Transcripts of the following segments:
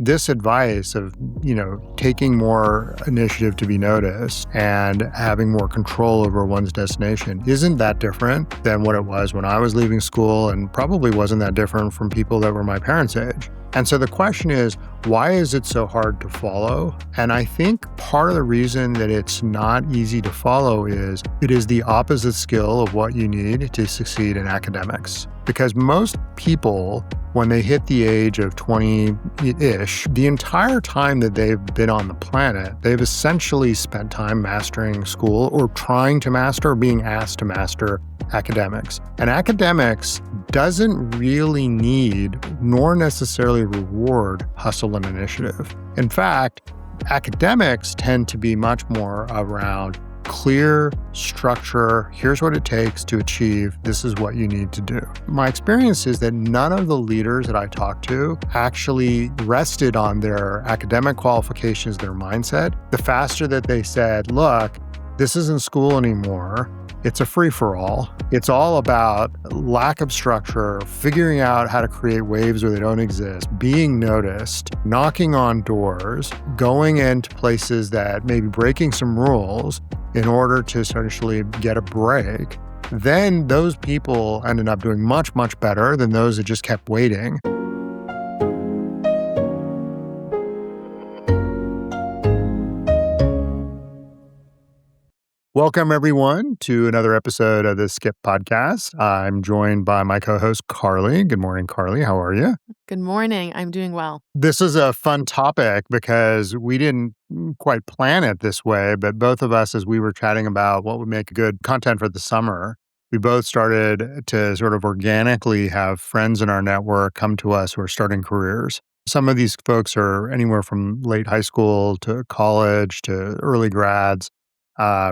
this advice of, taking more initiative to be noticed and having more control over one's destination isn't that different than what it was when I was leaving school, and probably wasn't that different from people that were my parents' age. And so the question is, why is it so hard to follow? And I think part of the reason that it's not easy to follow is it is the opposite skill of what you need to succeed in academics. Because most people, when they hit the age of 20-ish, the entire time that they've been on the planet, they've essentially spent time mastering school or trying to master or being asked to master academics. And academics doesn't really need nor necessarily reward hustle and initiative. In fact, academics tend to be much more around clear structure. Here's what it takes to achieve. This is what you need to do. My experience is that none of the leaders that I talked to actually rested on their academic qualifications, their mindset. The faster that they said, look, this isn't school anymore. It's a free-for-all. It's all about lack of structure, figuring out how to create waves where they don't exist, being noticed, knocking on doors, going into places that may be breaking some rules in order to essentially get a break. Then those people ended up doing much, much better than those that just kept waiting. Welcome, everyone, to another episode of the Skip Podcast. I'm joined by my co-host, Carly. Good morning, Carly. How are you? Good morning. I'm doing well. This is a fun topic because we didn't quite plan it this way, but both of us, as we were chatting about what would make good content for the summer, we both started to sort of organically have friends in our network come to us who are starting careers. Some of these folks are anywhere from late high school to college to early grads.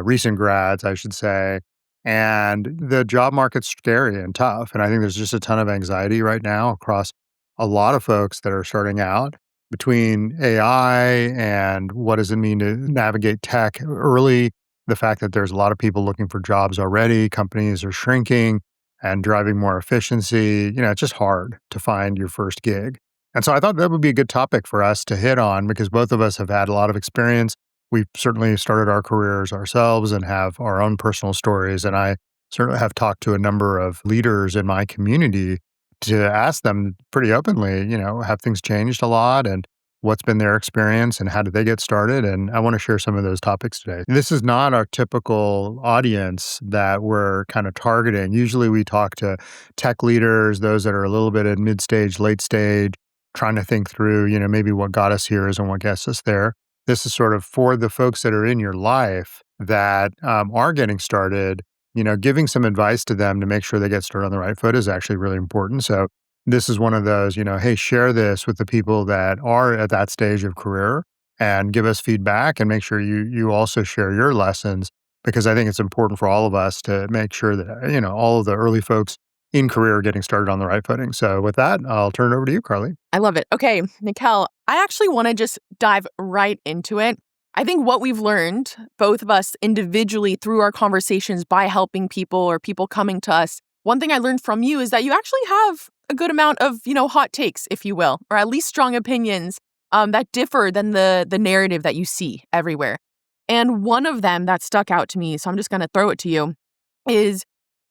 Recent grads, I should say. And the job market's scary and tough. And I think there's just a ton of anxiety right now across a lot of folks that are starting out between AI and what does it mean to navigate tech early, the fact that there's a lot of people looking for jobs already, companies are shrinking and driving more efficiency. It's just hard to find your first gig. And so I thought that would be a good topic for us to hit on because both of us have had a lot of experience. We've certainly started our careers ourselves and have our own personal stories. And I certainly have talked to a number of leaders in my community to ask them pretty openly, have things changed a lot and what's been their experience and how did they get started? And I want to share some of those topics today. This is not our typical audience that we're kind of targeting. Usually we talk to tech leaders, those that are a little bit at mid-stage, late stage, trying to think through, maybe what got us here isn't what gets us there. This is sort of for the folks that are in your life that are getting started, giving some advice to them to make sure they get started on the right foot is actually really important. So this is one of those, hey, share this with the people that are at that stage of career and give us feedback and make sure you also share your lessons because I think it's important for all of us to make sure that, all of the early folks in career are getting started on the right footing. So with that, I'll turn it over to you, Carly. I love it. Okay, Nikhil, I actually want to just dive right into it. I think what we've learned, both of us individually through our conversations by helping people or people coming to us, one thing I learned from you is that you actually have a good amount of, hot takes, if you will, or at least strong opinions that differ than the narrative that you see everywhere. And one of them that stuck out to me, so I'm just going to throw it to you, is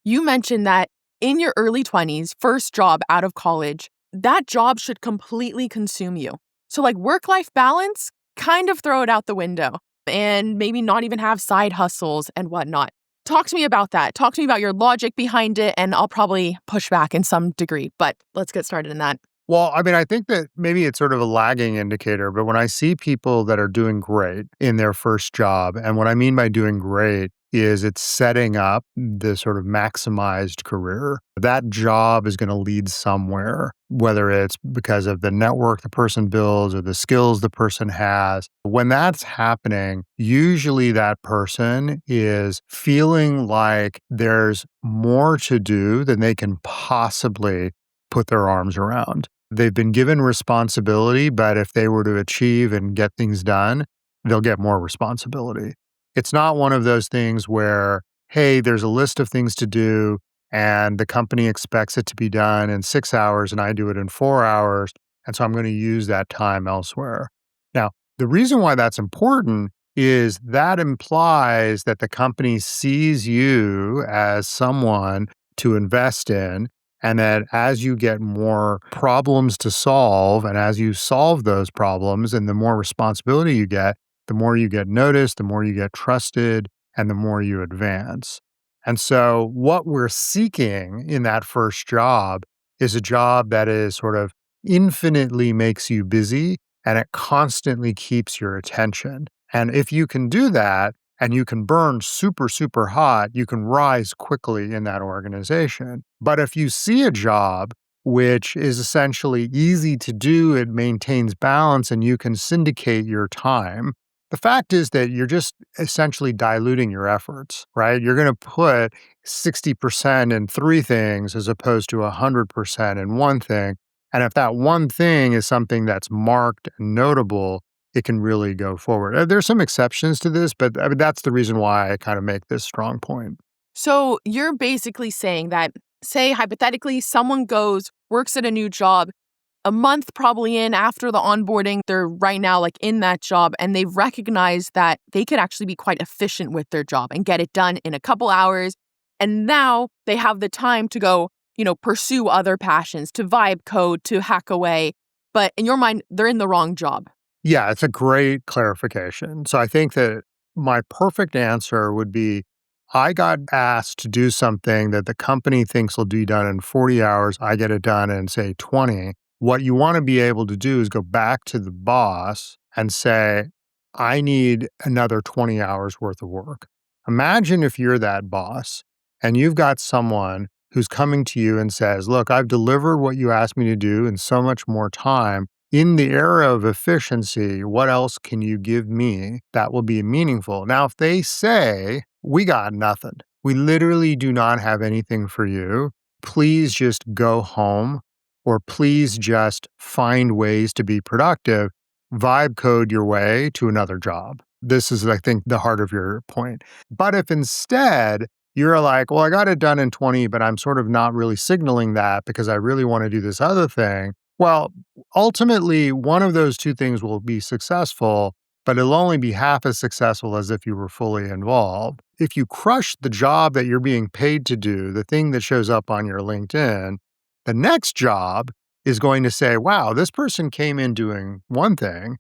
you mentioned that in your early 20s, first job out of college, that job should completely consume you. So like work-life balance, kind of throw it out the window and maybe not even have side hustles and whatnot. Talk to me about that. Talk to me about your logic behind it, and I'll probably push back in some degree, but let's get started in that. Well, I think that maybe it's sort of a lagging indicator, but when I see people that are doing great in their first job, and what I mean by doing great is it's setting up the sort of maximized career. That job is going to lead somewhere, whether it's because of the network the person builds or the skills the person has. When that's happening, usually that person is feeling like there's more to do than they can possibly put their arms around. They've been given responsibility, but if they were to achieve and get things done, they'll get more responsibility. It's not one of those things where, hey, there's a list of things to do and the company expects it to be done in 6 hours and I do it in 4 hours. And so I'm going to use that time elsewhere. Now, the reason why that's important is that implies that the company sees you as someone to invest in, and that as you get more problems to solve, and as you solve those problems, and the more responsibility you get, the more you get noticed, the more you get trusted, and the more you advance. And so, what we're seeking in that first job is a job that is sort of infinitely makes you busy and it constantly keeps your attention. And if you can do that and you can burn super, super hot, you can rise quickly in that organization. But if you see a job which is essentially easy to do, it maintains balance, and you can syndicate your time, the fact is that you're just essentially diluting your efforts, right? You're going to put 60% in three things as opposed to 100% in one thing. And if that one thing is something that's marked and notable, it can really go forward. There's some exceptions to this, but I mean, that's the reason why I kind of make this strong point. So you're basically saying that, say, hypothetically, someone goes, works at a new job, a month probably in after the onboarding, they're right now like in that job and they've recognized that they could actually be quite efficient with their job and get it done in a couple hours. And now they have the time to go, pursue other passions, to vibe code, to hack away. But in your mind, they're in the wrong job. Yeah, it's a great clarification. So I think that my perfect answer would be I got asked to do something that the company thinks will be done in 40 hours. I get it done in, say, 20. What you want to be able to do is go back to the boss and say, I need another 20 hours worth of work. Imagine if you're that boss and you've got someone who's coming to you and says, look, I've delivered what you asked me to do in so much more time. In the era of efficiency, what else can you give me that will be meaningful? Now, if they say, we got nothing, we literally do not have anything for you, please just go home, or please just find ways to be productive, vibe code your way to another job. This is, I think, the heart of your point. But if instead you're like, well, I got it done in 20, but I'm sort of not really signaling that because I really want to do this other thing. Well, ultimately, one of those two things will be successful, but it'll only be half as successful as if you were fully involved. If you crush the job that you're being paid to do, the thing that shows up on your LinkedIn, the next job is going to say, wow, this person came in doing one thing,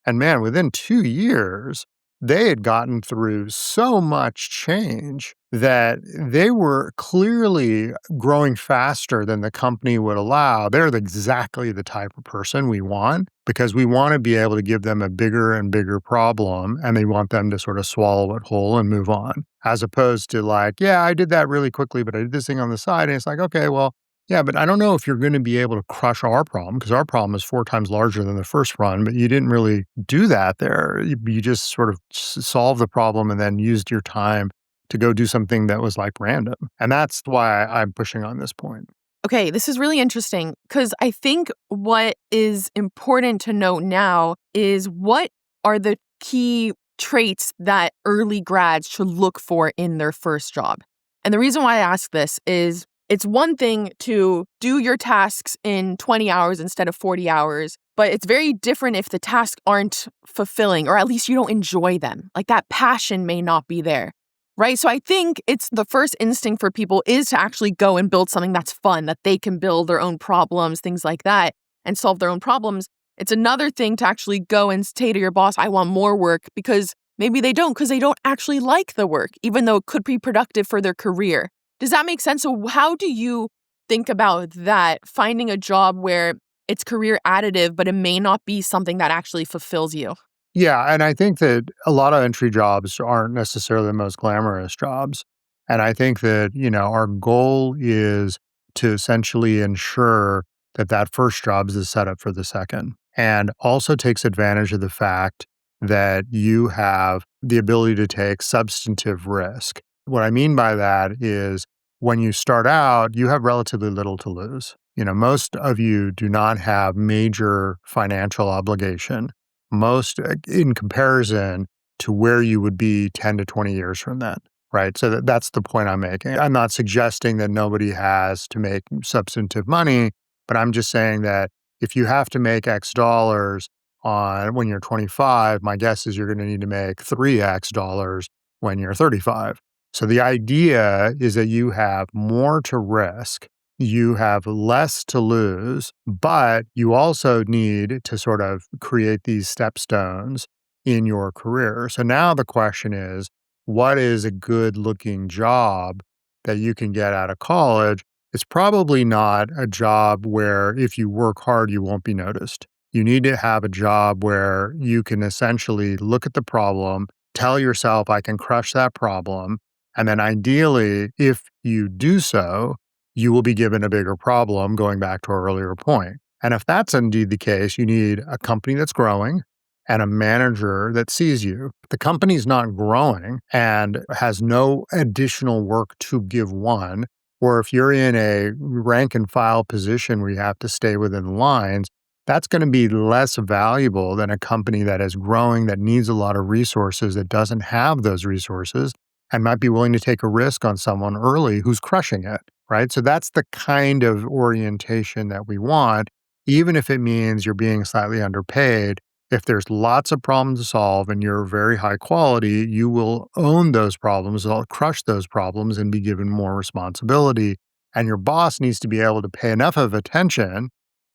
and man, within 2 years, they had gotten through so much change that they were clearly growing faster than the company would allow. They're exactly the type of person we want because we want to be able to give them a bigger and bigger problem, and they want them to sort of swallow it whole and move on, as opposed to like, yeah, I did that really quickly, but I did this thing on the side. And it's like, okay, well, yeah, but I don't know if you're going to be able to crush our problem because our problem is 4 times larger than the first run, but you didn't really do that there. You just sort of solved the problem and then used your time to go do something that was like random. And that's why I'm pushing on this point. Okay, this is really interesting because I think what is important to note now is what are the key traits that early grads should look for in their first job. And the reason why I ask this is it's one thing to do your tasks in 20 hours instead of 40 hours, but it's very different if the tasks aren't fulfilling or at least you don't enjoy them. Like that passion may not be there. Right. So I think it's the first instinct for people is to actually go and build something that's fun, that they can build their own problems, things like that, and solve their own problems. It's another thing to actually go and say to your boss, I want more work, because maybe they don't, because they don't actually like the work, even though it could be productive for their career. Does that make sense? So how do you think about that, finding a job where it's career additive, but it may not be something that actually fulfills you? Yeah, and I think that a lot of entry jobs aren't necessarily the most glamorous jobs. And I think that, our goal is to essentially ensure that that first job is the setup for the second, and also takes advantage of the fact that you have the ability to take substantive risk. What I mean by that is when you start out, you have relatively little to lose. Most of you do not have major financial obligation, most in comparison to where you would be 10 to 20 years from then, right? So that's the point I'm making. I'm not suggesting that nobody has to make substantive money, but I'm just saying that if you have to make X dollars on when you're 25, my guess is you're going to need to make 3X dollars when you're 35. So the idea is that you have more to risk, you have less to lose, but you also need to sort of create these stepstones in your career. So now the question is, what is a good looking job that you can get out of college? It's probably not a job where if you work hard, you won't be noticed. You need to have a job where you can essentially look at the problem, tell yourself, I can crush that problem. And then ideally, if you do so, you will be given a bigger problem, going back to our earlier point. And if that's indeed the case, you need a company that's growing and a manager that sees you. If the company's not growing and has no additional work to give one, or if you're in a rank and file position where you have to stay within lines, that's going to be less valuable than a company that is growing, that needs a lot of resources, that doesn't have those resources, and might be willing to take a risk on someone early who's crushing it, right? So that's the kind of orientation that we want, even if it means you're being slightly underpaid. If there's lots of problems to solve and you're very high quality, you will own those problems, crush those problems, and be given more responsibility. And your boss needs to be able to pay enough of attention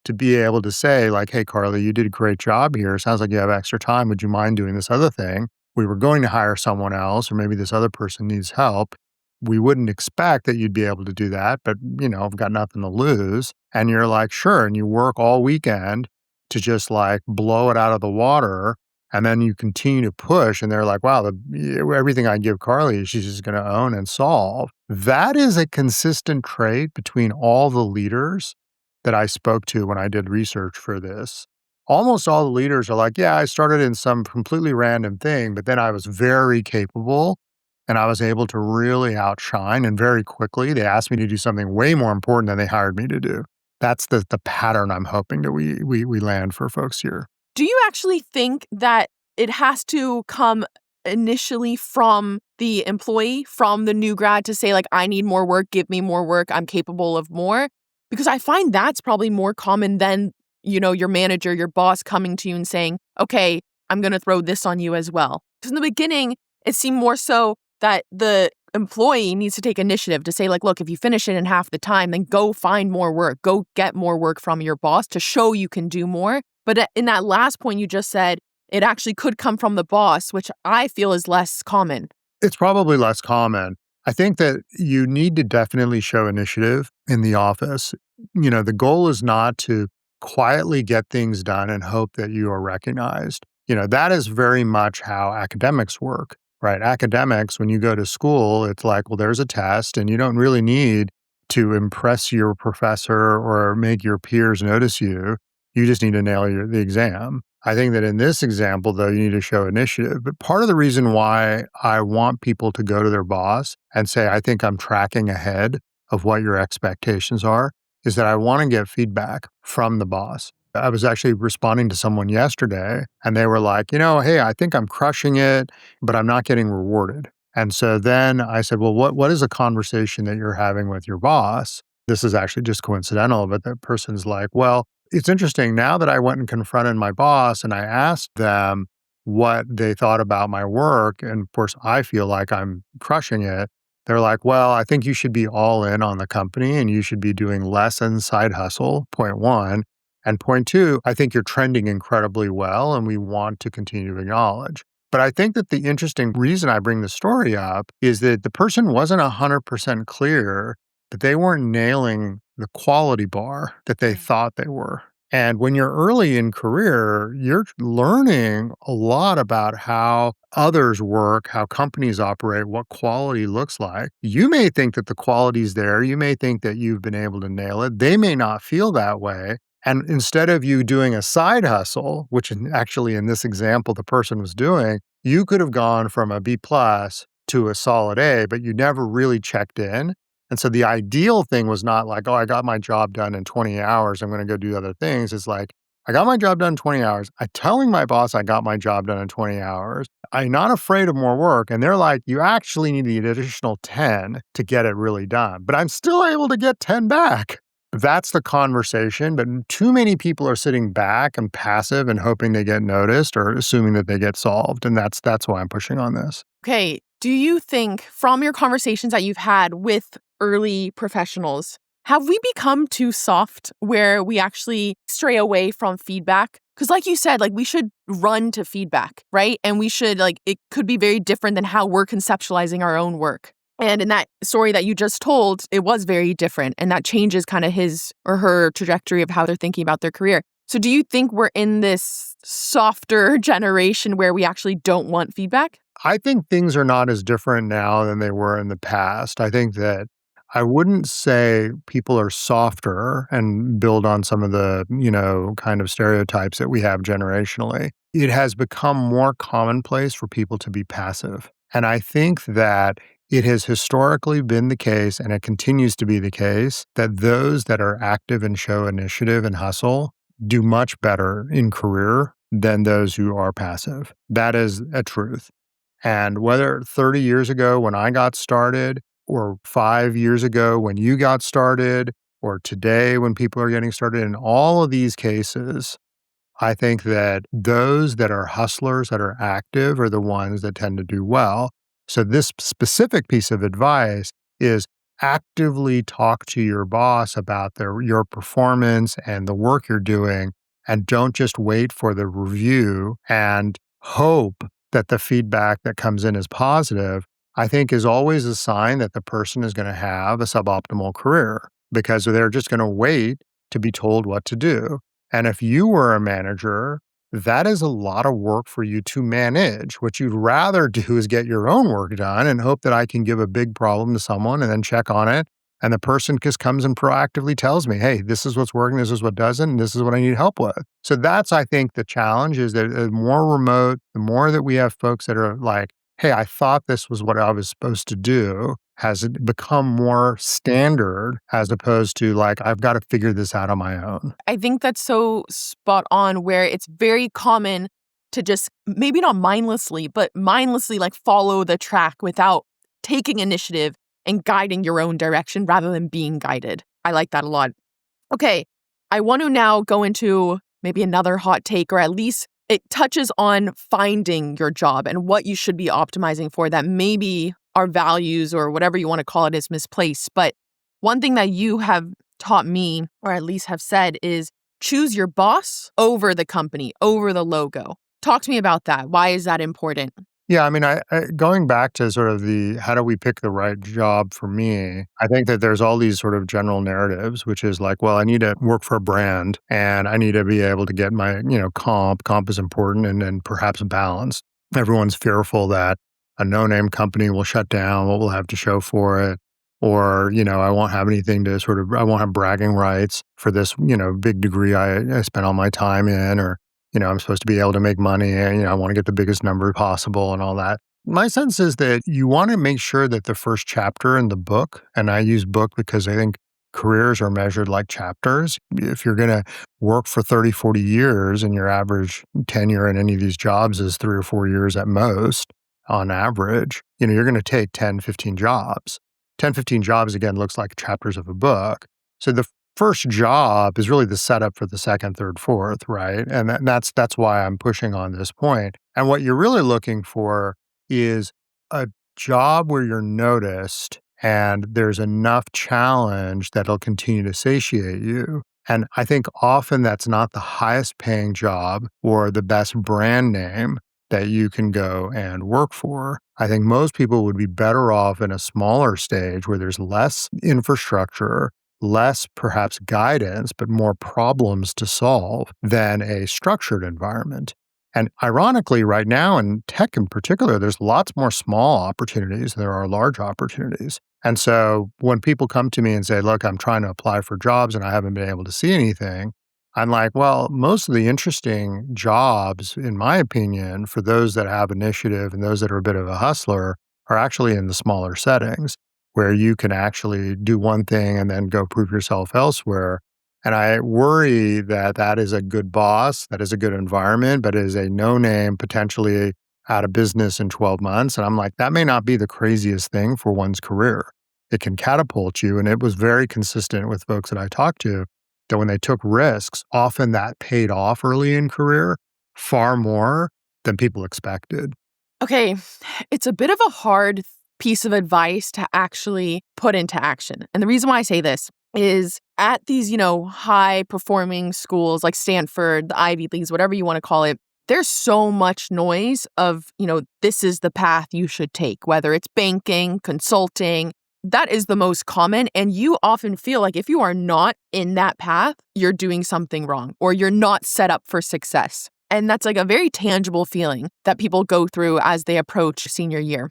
to be able to say, like, hey, Carly, you did a great job here. Sounds like you have extra time. Would you mind doing this other thing? We were going to hire someone else, or maybe this other person needs help. We wouldn't expect that you'd be able to do that, but I've got nothing to lose. And you're like, sure. And you work all weekend to just like blow it out of the water. And then you continue to push. And they're like, wow, everything I give Carly, she's just going to own and solve. That is a consistent trait between all the leaders that I spoke to when I did research for this. Almost all the leaders are like, yeah, I started in some completely random thing, but then I was very capable and I was able to really outshine. And very quickly, they asked me to do something way more important than they hired me to do. That's the pattern I'm hoping that we land for folks here. Do you actually think that it has to come initially from the employee, from the new grad to say, like, I need more work, give me more work, I'm capable of more? Because I find that's probably more common than, your manager, your boss coming to you and saying, okay, I'm going to throw this on you as well. Because in the beginning, it seemed more so that the employee needs to take initiative to say, like, look, if you finish it in half the time, then go find more work, go get more work from your boss to show you can do more. But in that last point you just said, it actually could come from the boss, which I feel is less common. It's probably less common. I think that you need to definitely show initiative in the office. The goal is not to quietly get things done and hope that you are recognized. That is very much how academics work, right? Academics, when you go to school, it's like, well, there's a test and you don't really need to impress your professor or make your peers notice you. You just need to nail the exam. I think that in this example, though, you need to show initiative. But part of the reason why I want people to go to their boss and say, I think I'm tracking ahead of what your expectations are, is that I want to get feedback from the boss. I was actually responding to someone yesterday and they were like, hey, I think I'm crushing it, but I'm not getting rewarded. And so then I said, well, what is a conversation that you're having with your boss? This is actually just coincidental, but the person's like, well, it's interesting. Now that I went and confronted my boss and I asked them what they thought about my work, and of course, I feel like I'm crushing it. They're like, well, I think you should be all in on the company and you should be doing less in side hustle, point one. And point two, I think you're trending incredibly well and we want to continue to acknowledge. But I think that the interesting reason I bring the story up is that the person wasn't 100% clear that they weren't nailing the quality bar that they thought they were. And when you're early in career, you're learning a lot about how others work, how companies operate, what quality looks like. You may think that the quality's there. You may think that you've been able to nail it. They may not feel that way. And instead of you doing a side hustle, which actually in this example the person was doing, you could have gone from a B plus to a solid A, but you never really checked in. And so the ideal thing was not like, oh, I got my job done in 20 hours. I'm going to go do other things. It's like, I got my job done in 20 hours. I'm telling my boss I got my job done in 20 hours. I'm not afraid of more work. And they're like, you actually need the additional 10 to get it really done. But I'm still able to get 10 back. That's the conversation, but too many people are sitting back and passive and hoping they get noticed or assuming that they get solved, and that's why I'm pushing on this. Okay, do you think from your conversations that you've had with early professionals, have we become too soft where we actually stray away from feedback? Because, like you said, like we should run to feedback, right? And we should, like, it could be very different than how we're conceptualizing our own work. And in that story that you just told, it was very different. And that changes kind of his or her trajectory of how they're thinking about their career. So, do you think we're in this softer generation where we actually don't want feedback? I think things are not as different now than they were in the past. I think that I wouldn't say people are softer and build on some of the, kind of stereotypes that we have generationally. It has become more commonplace for people to be passive. And I think that it has historically been the case, and it continues to be the case, that those that are active and show initiative and hustle do much better in career than those who are passive. That is a truth. And whether 30 years ago when I got started, or 5 years ago when you got started, or today when people are getting started, in all of these cases, I think that those that are hustlers that are active are the ones that tend to do well. So, this specific piece of advice is actively talk to your boss about your performance and the work you're doing, and don't just wait for the review and hope that the feedback that comes in is positive. I think is always a sign that the person is going to have a suboptimal career because they're just going to wait to be told what to do. And if you were a manager, that is a lot of work for you to manage. What you'd rather do is get your own work done and hope that I can give a big problem to someone and then check on it. And the person just comes and proactively tells me, hey, this is what's working, this is what doesn't, and this is what I need help with. So that's, I think, the challenge is that the more remote, the more that we have folks that are like, hey, I thought this was what I was supposed to do, has it become more standard as opposed to like, I've got to figure this out on my own. I think that's so spot on where it's very common to just maybe not mindlessly, but mindlessly like follow the track without taking initiative and guiding your own direction rather than being guided. I like that a lot. Okay, I want to now go into maybe another hot take, or at least it touches on finding your job and what you should be optimizing for that maybe our values or whatever you want to call it is misplaced. But one thing that you have taught me, or at least have said, is choose your boss over the company, over the logo. Talk to me about that. Why is that important? Yeah, I mean, I going back to sort of the how do we pick the right job for me, I think that there's all these sort of general narratives, which is like, well, I need to work for a brand and I need to be able to get my, comp. Comp is important and then perhaps balance. Everyone's fearful that a no-name company will shut down, what we'll have to show for it. Or, I won't have anything to I won't have bragging rights for this, big degree I spent all my time in, or I'm supposed to be able to make money and, I want to get the biggest number possible and all that. My sense is that you want to make sure that the first chapter in the book, and I use book because I think careers are measured like chapters. If you're going to work for 30, 40 years and your average tenure in any of these jobs is 3 or 4 years at most on average, you're going to take 10, 15 jobs. 10, 15 jobs, again, looks like chapters of a book. So the first job is really the setup for the second, third, fourth, right? And that's why I'm pushing on this point. And what you're really looking for is a job where you're noticed and there's enough challenge that'll continue to satiate you. And I think often that's not the highest paying job or the best brand name that you can go and work for. I think most people would be better off in a smaller stage where there's less infrastructure, less perhaps guidance, but more problems to solve than a structured environment. And ironically, right now in tech in particular, there's lots more small opportunities than there are large opportunities. And so when people come to me and say, look, I'm trying to apply for jobs and I haven't been able to see anything, I'm like, well, most of the interesting jobs, in my opinion, for those that have initiative and those that are a bit of a hustler are actually in the smaller settings where you can actually do one thing and then go prove yourself elsewhere. And I worry that that is a good boss, that is a good environment, but is a no name, potentially out of business in 12 months. And I'm like, that may not be the craziest thing for one's career. it can catapult you. And it was very consistent with folks that I talked to that when they took risks, often that paid off early in career far more than people expected. Okay, it's a bit of a hard piece of advice to actually put into action. And the reason why I say this is at these, high performing schools like Stanford, the Ivy Leagues, whatever you want to call it, there's so much noise of, this is the path you should take, whether it's banking, consulting. That is the most common. And you often feel like if you are not in that path, you're doing something wrong or you're not set up for success. And that's like a very tangible feeling that people go through as they approach senior year.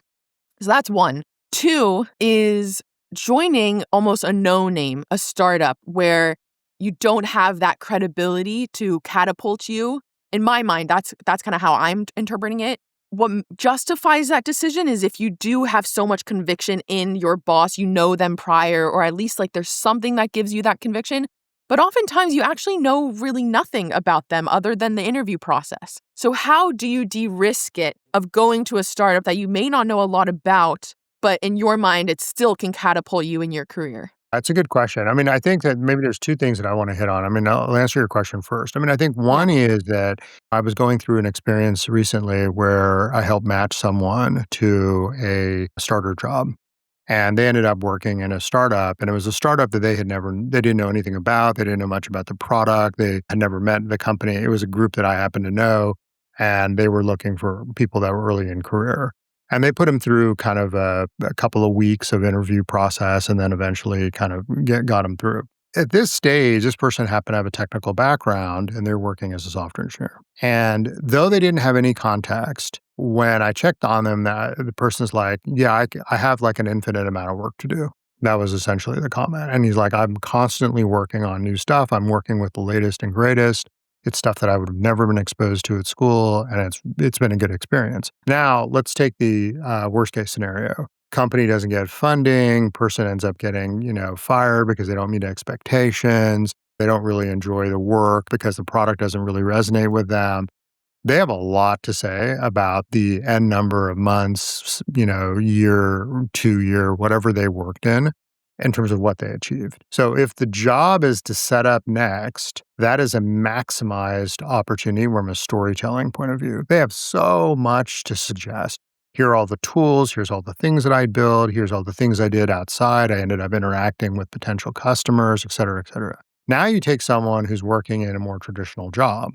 So that's one. Two is joining almost a no-name, a startup where you don't have that credibility to catapult you. In my mind, that's kind of how I'm interpreting it. What justifies that decision is if you do have so much conviction in your boss, you know them prior, or at least like there's something that gives you that conviction. But oftentimes you actually know really nothing about them other than the interview process. So how do you de-risk it of going to a startup that you may not know a lot about, but in your mind, it still can catapult you in your career? That's a good question. I mean, I think that maybe there's two things that I want to hit on. I mean, I'll answer your question first. I mean, I think Yeah. one is that I was going through an experience recently where I helped match someone to a starter job. And they ended up working in a startup, and it was a startup that they didn't know anything about. They didn't know much about the product. They had never met the company. It was a group that I happened to know, and they were looking for people that were early in career. And they put them through kind of a couple of weeks of interview process, and then eventually kind of got them through. At this stage, this person happened to have a technical background, and they're working as a software engineer. And though they didn't have any context, when I checked on them, that the person's like, "Yeah, I have like an infinite amount of work to do." That was essentially the comment. And he's like, "I'm constantly working on new stuff. I'm working with the latest and greatest. It's stuff that I would have never been exposed to at school, and it's been a good experience." Now, let's take the worst case scenario. Company doesn't get funding, person ends up getting, fired because they don't meet expectations. They don't really enjoy the work because the product doesn't really resonate with them. They have a lot to say about the N number of months, year, 2 year, whatever they worked in terms of what they achieved. So if the job is to set up next, that is a maximized opportunity from a storytelling point of view. They have so much to suggest. Here are all the tools. Here's all the things that I built. Here's all the things I did outside. I ended up interacting with potential customers, et cetera, et cetera. Now you take someone who's working in a more traditional job.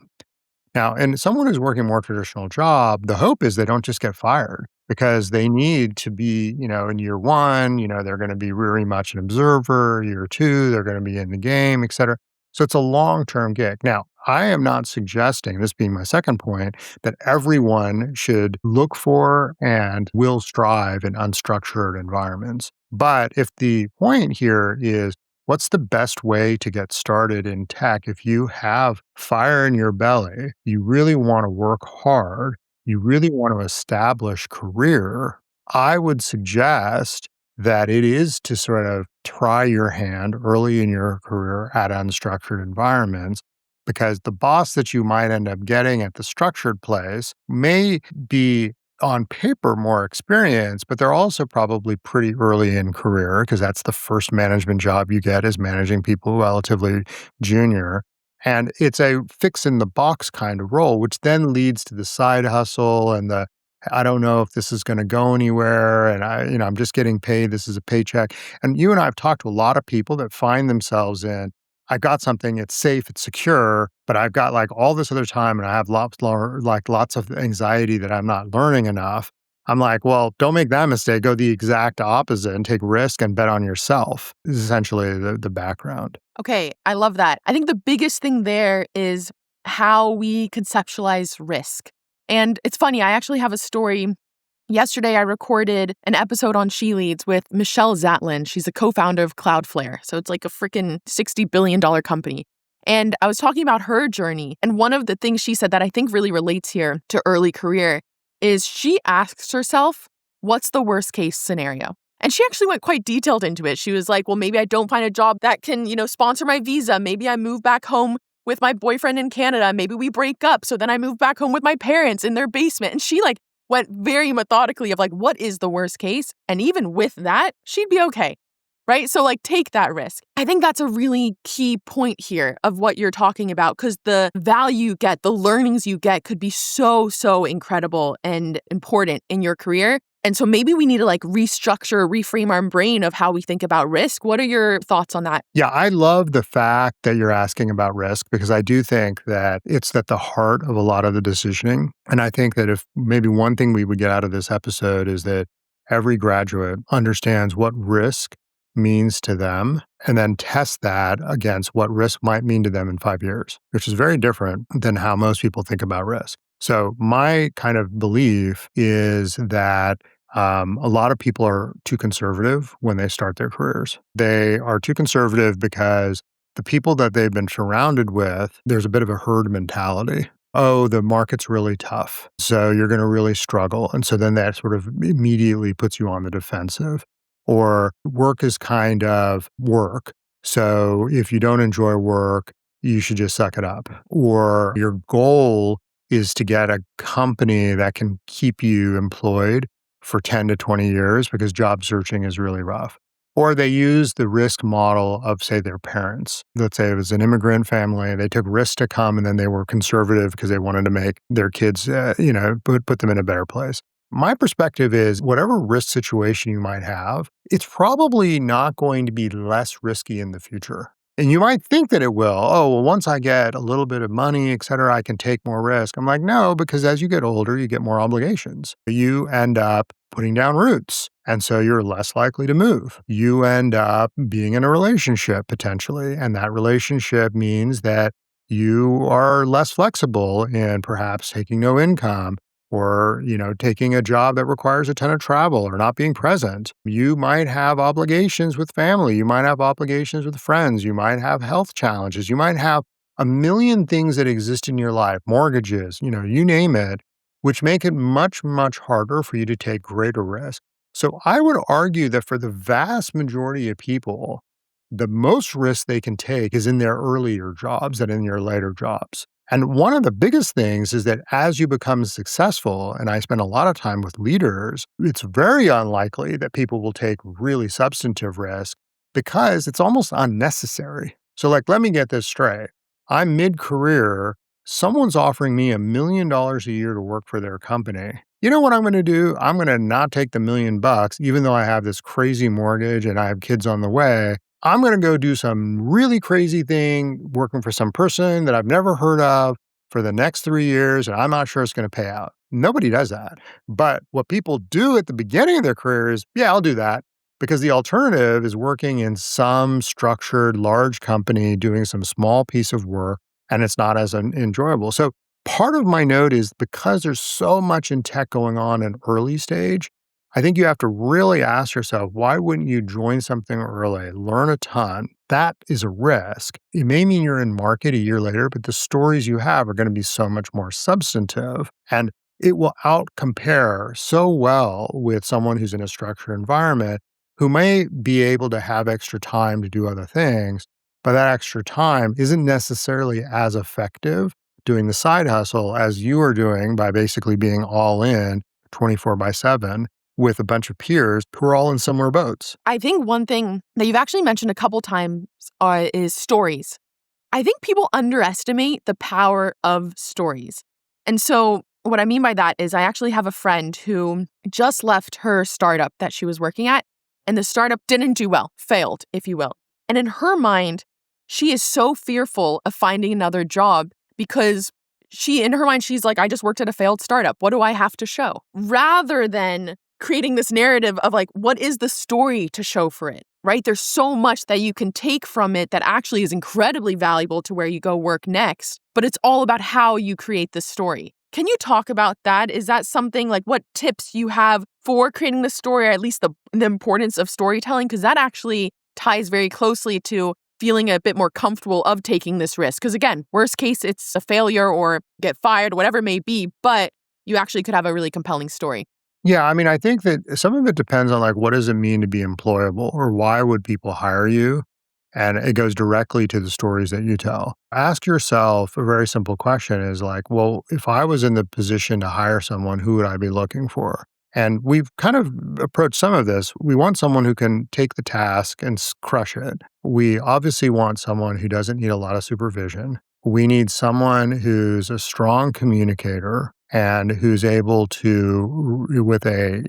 Now, and someone who's working a more traditional job, the hope is they don't just get fired because they need to be, in year one, they're going to be very much an observer. Year two, they're going to be in the game, et cetera. So it's a long-term gig. Now, I am not suggesting, this being my second point, that everyone should look for and will strive in unstructured environments. But if the point here is what's the best way to get started in tech if you have fire in your belly, you really want to work hard, you really want to establish career, I would suggest that it is to sort of try your hand early in your career at unstructured environments because the boss that you might end up getting at the structured place may be on paper more experienced, but they're also probably pretty early in career because that's the first management job you get is managing people relatively junior. And it's a fix in the box kind of role, which then leads to the side hustle and the I don't know if this is going to go anywhere. And I'm just getting paid. This is a paycheck. And you and I have talked to a lot of people that find themselves in I got something, it's safe, it's secure, but I've got like all this other time and I have lots of anxiety that I'm not learning enough. I'm like, well, don't make that mistake. Go the exact opposite and take risk and bet on yourself is essentially the background. Okay, I love that. I think the biggest thing there is how we conceptualize risk. And it's funny, I actually have a story. Yesterday, I recorded an episode on She Leads with Michelle Zatlin. She's a co-founder of Cloudflare. So it's like a freaking $60 billion company. And I was talking about her journey. And one of the things she said that I think really relates here to early career is she asks herself, what's the worst case scenario? And she actually went quite detailed into it. She was like, well, maybe I don't find a job that can, sponsor my visa. Maybe I move back home with my boyfriend in Canada. Maybe we break up. So then I move back home with my parents in their basement. And she went very methodically of what is the worst case? And even with that, she'd be okay. right? So like take that risk. I think that's a really key point here of what you're talking about, because the value you get, the learnings you get could be so, so incredible and important in your career. And so maybe we need to like restructure, reframe our brain of how we think about risk. What are your thoughts on that? Yeah, I love the fact that you're asking about risk because I do think that it's at the heart of a lot of the decisioning. And I think that if maybe one thing we would get out of this episode is that every graduate understands what risk means to them and then test that against what risk might mean to them in 5 years, which is very different than how most people think about risk. So, my kind of belief is that a lot of people are too conservative when they start their careers. They are too conservative because the people that they've been surrounded with, there's a bit of a herd mentality. Oh, the market's really tough. So you're going to really struggle. And so then that sort of immediately puts you on the defensive. Or work is kind of work. So if you don't enjoy work, you should just suck it up. Or your goal is to get a company that can keep you employed for 10 to 20 years because job searching is really rough. Or they use the risk model of, say, their parents. Let's say it was an immigrant family. They took risks to come and then they were conservative because they wanted to make their kids, put them in a better place. My perspective is whatever risk situation you might have, it's probably not going to be less risky in the future. And you might think that it will. Oh, well, once I get a little bit of money, et cetera, I can take more risk. I'm like, no, because as you get older, you get more obligations. You end up putting down roots. And so you're less likely to move. You end up being in a relationship potentially. And that relationship means that you are less flexible in perhaps taking no income or, taking a job that requires a ton of travel or not being present. You might have obligations with family. You might have obligations with friends. You might have health challenges. You might have a million things that exist in your life, mortgages, you name it, which make it much, much harder for you to take greater risk. So I would argue that for the vast majority of people, the most risk they can take is in their earlier jobs than in their later jobs. And one of the biggest things is that as you become successful, and I spend a lot of time with leaders, it's very unlikely that people will take really substantive risk because it's almost unnecessary. So, let me get this straight. I'm mid career, someone's offering me $1 million a year to work for their company. You know what I'm going to do? I'm going to not take the $1 million, even though I have this crazy mortgage and I have kids on the way. I'm going to go do some really crazy thing working for some person that I've never heard of for the next 3 years, and I'm not sure it's going to pay out. Nobody does that. But what people do at the beginning of their career is, yeah, I'll do that because the alternative is working in some structured large company doing some small piece of work, and it's not as enjoyable. So part of my note is because there's so much in tech going on in early stage, I think you have to really ask yourself, why wouldn't you join something early, learn a ton? That is a risk. It may mean you're in market a year later, but the stories you have are going to be so much more substantive and it will out compare so well with someone who's in a structured environment who may be able to have extra time to do other things, but that extra time isn't necessarily as effective doing the side hustle as you are doing by basically being all in 24/7 with a bunch of peers who are all in similar boats. I think one thing that you've actually mentioned a couple times is stories. I think people underestimate the power of stories. And so what I mean by that is I actually have a friend who just left her startup that she was working at, and the startup didn't do well, failed, if you will. And in her mind, she is so fearful of finding another job because in her mind, she's like, I just worked at a failed startup. What do I have to show? Rather than creating this narrative of like, what is the story to show for it, right? There's so much that you can take from it that actually is incredibly valuable to where you go work next, but it's all about how you create the story. Can you talk about that? Is that something like what tips you have for creating the story, or at least the importance of storytelling? Because that actually ties very closely to feeling a bit more comfortable of taking this risk. Because again, worst case, it's a failure or get fired, whatever it may be, but you actually could have a really compelling story. Yeah, I mean, I think that some of it depends on what does it mean to be employable or why would people hire you? And it goes directly to the stories that you tell. Ask yourself a very simple question is well, if I was in the position to hire someone, who would I be looking for? And we've kind of approached some of this. We want someone who can take the task and crush it. We obviously want someone who doesn't need a lot of supervision. We need someone who's a strong communicator and who's able to, with a,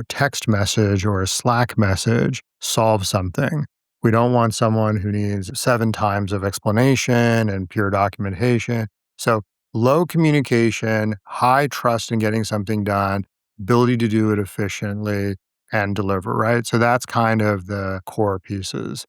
text message or a Slack message, solve something. We don't want someone who needs 7 times of explanation and pure documentation. So low communication, high trust in getting something done, ability to do it efficiently and deliver, right? So that's kind of the core pieces.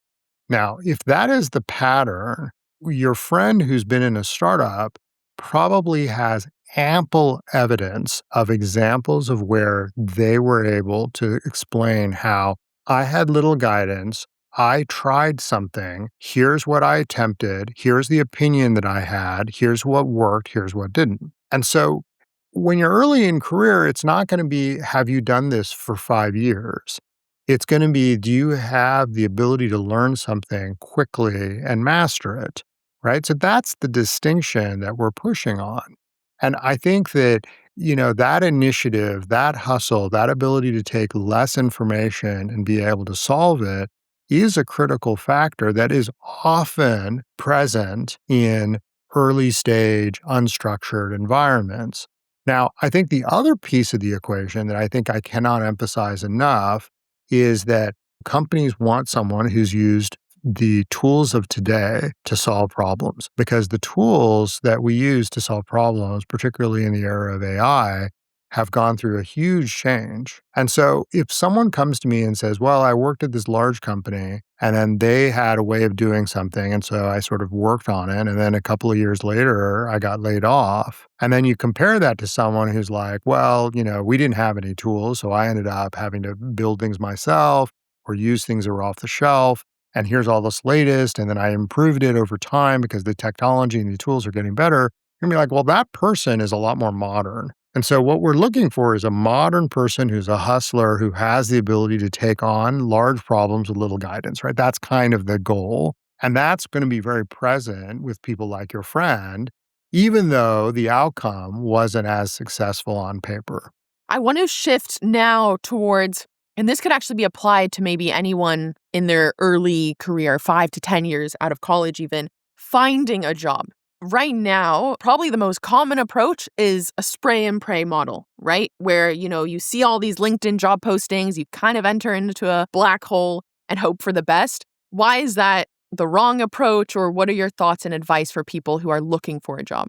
Now, if that is the pattern, your friend who's been in a startup probably has ample evidence of examples of where they were able to explain how I had little guidance. I tried something. Here's what I attempted. Here's the opinion that I had. Here's what worked. Here's what didn't. And so when you're early in career, it's not going to be, have you done this for 5 years? It's going to be, do you have the ability to learn something quickly and master it? Right. So that's the distinction that we're pushing on. And I think that, that initiative, that hustle, that ability to take less information and be able to solve it is a critical factor that is often present in early stage, unstructured environments. Now, I think the other piece of the equation that I think I cannot emphasize enough is that companies want someone who's used the tools of today to solve problems, because the tools that we use to solve problems, particularly in the era of AI, have gone through a huge change. And so if someone comes to me and says, well, I worked at this large company and then they had a way of doing something. And so I sort of worked on it. And then a couple of years later, I got laid off. And then you compare that to someone who's like, well, we didn't have any tools. So I ended up having to build things myself or use things that were off the shelf. And here's all this latest. And then I improved it over time because the technology and the tools are getting better. You're going to be like, well, that person is a lot more modern. And so what we're looking for is a modern person who's a hustler, who has the ability to take on large problems with little guidance, right? That's kind of the goal. And that's going to be very present with people like your friend, even though the outcome wasn't as successful on paper. I want to shift now towards, and this could actually be applied to maybe anyone in their early career, 5 to 10 years out of college even, finding a job. Right now, probably the most common approach is a spray and pray model, right? Where, you see all these LinkedIn job postings, you kind of enter into a black hole and hope for the best. Why is that the wrong approach, or what are your thoughts and advice for people who are looking for a job?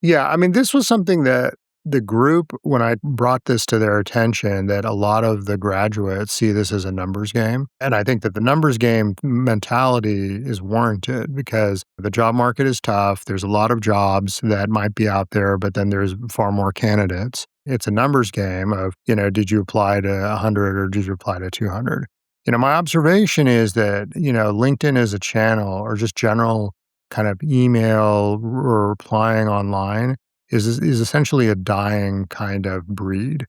Yeah, I mean, this was something that the group, when I brought this to their attention, that a lot of the graduates see this as a numbers game. And I think that the numbers game mentality is warranted because the job market is tough. There's a lot of jobs that might be out there, but then there's far more candidates. It's a numbers game of, did you apply to 100 or did you apply to 200? My observation is that, LinkedIn is a channel, or just general kind of email or applying online is essentially a dying kind of breed.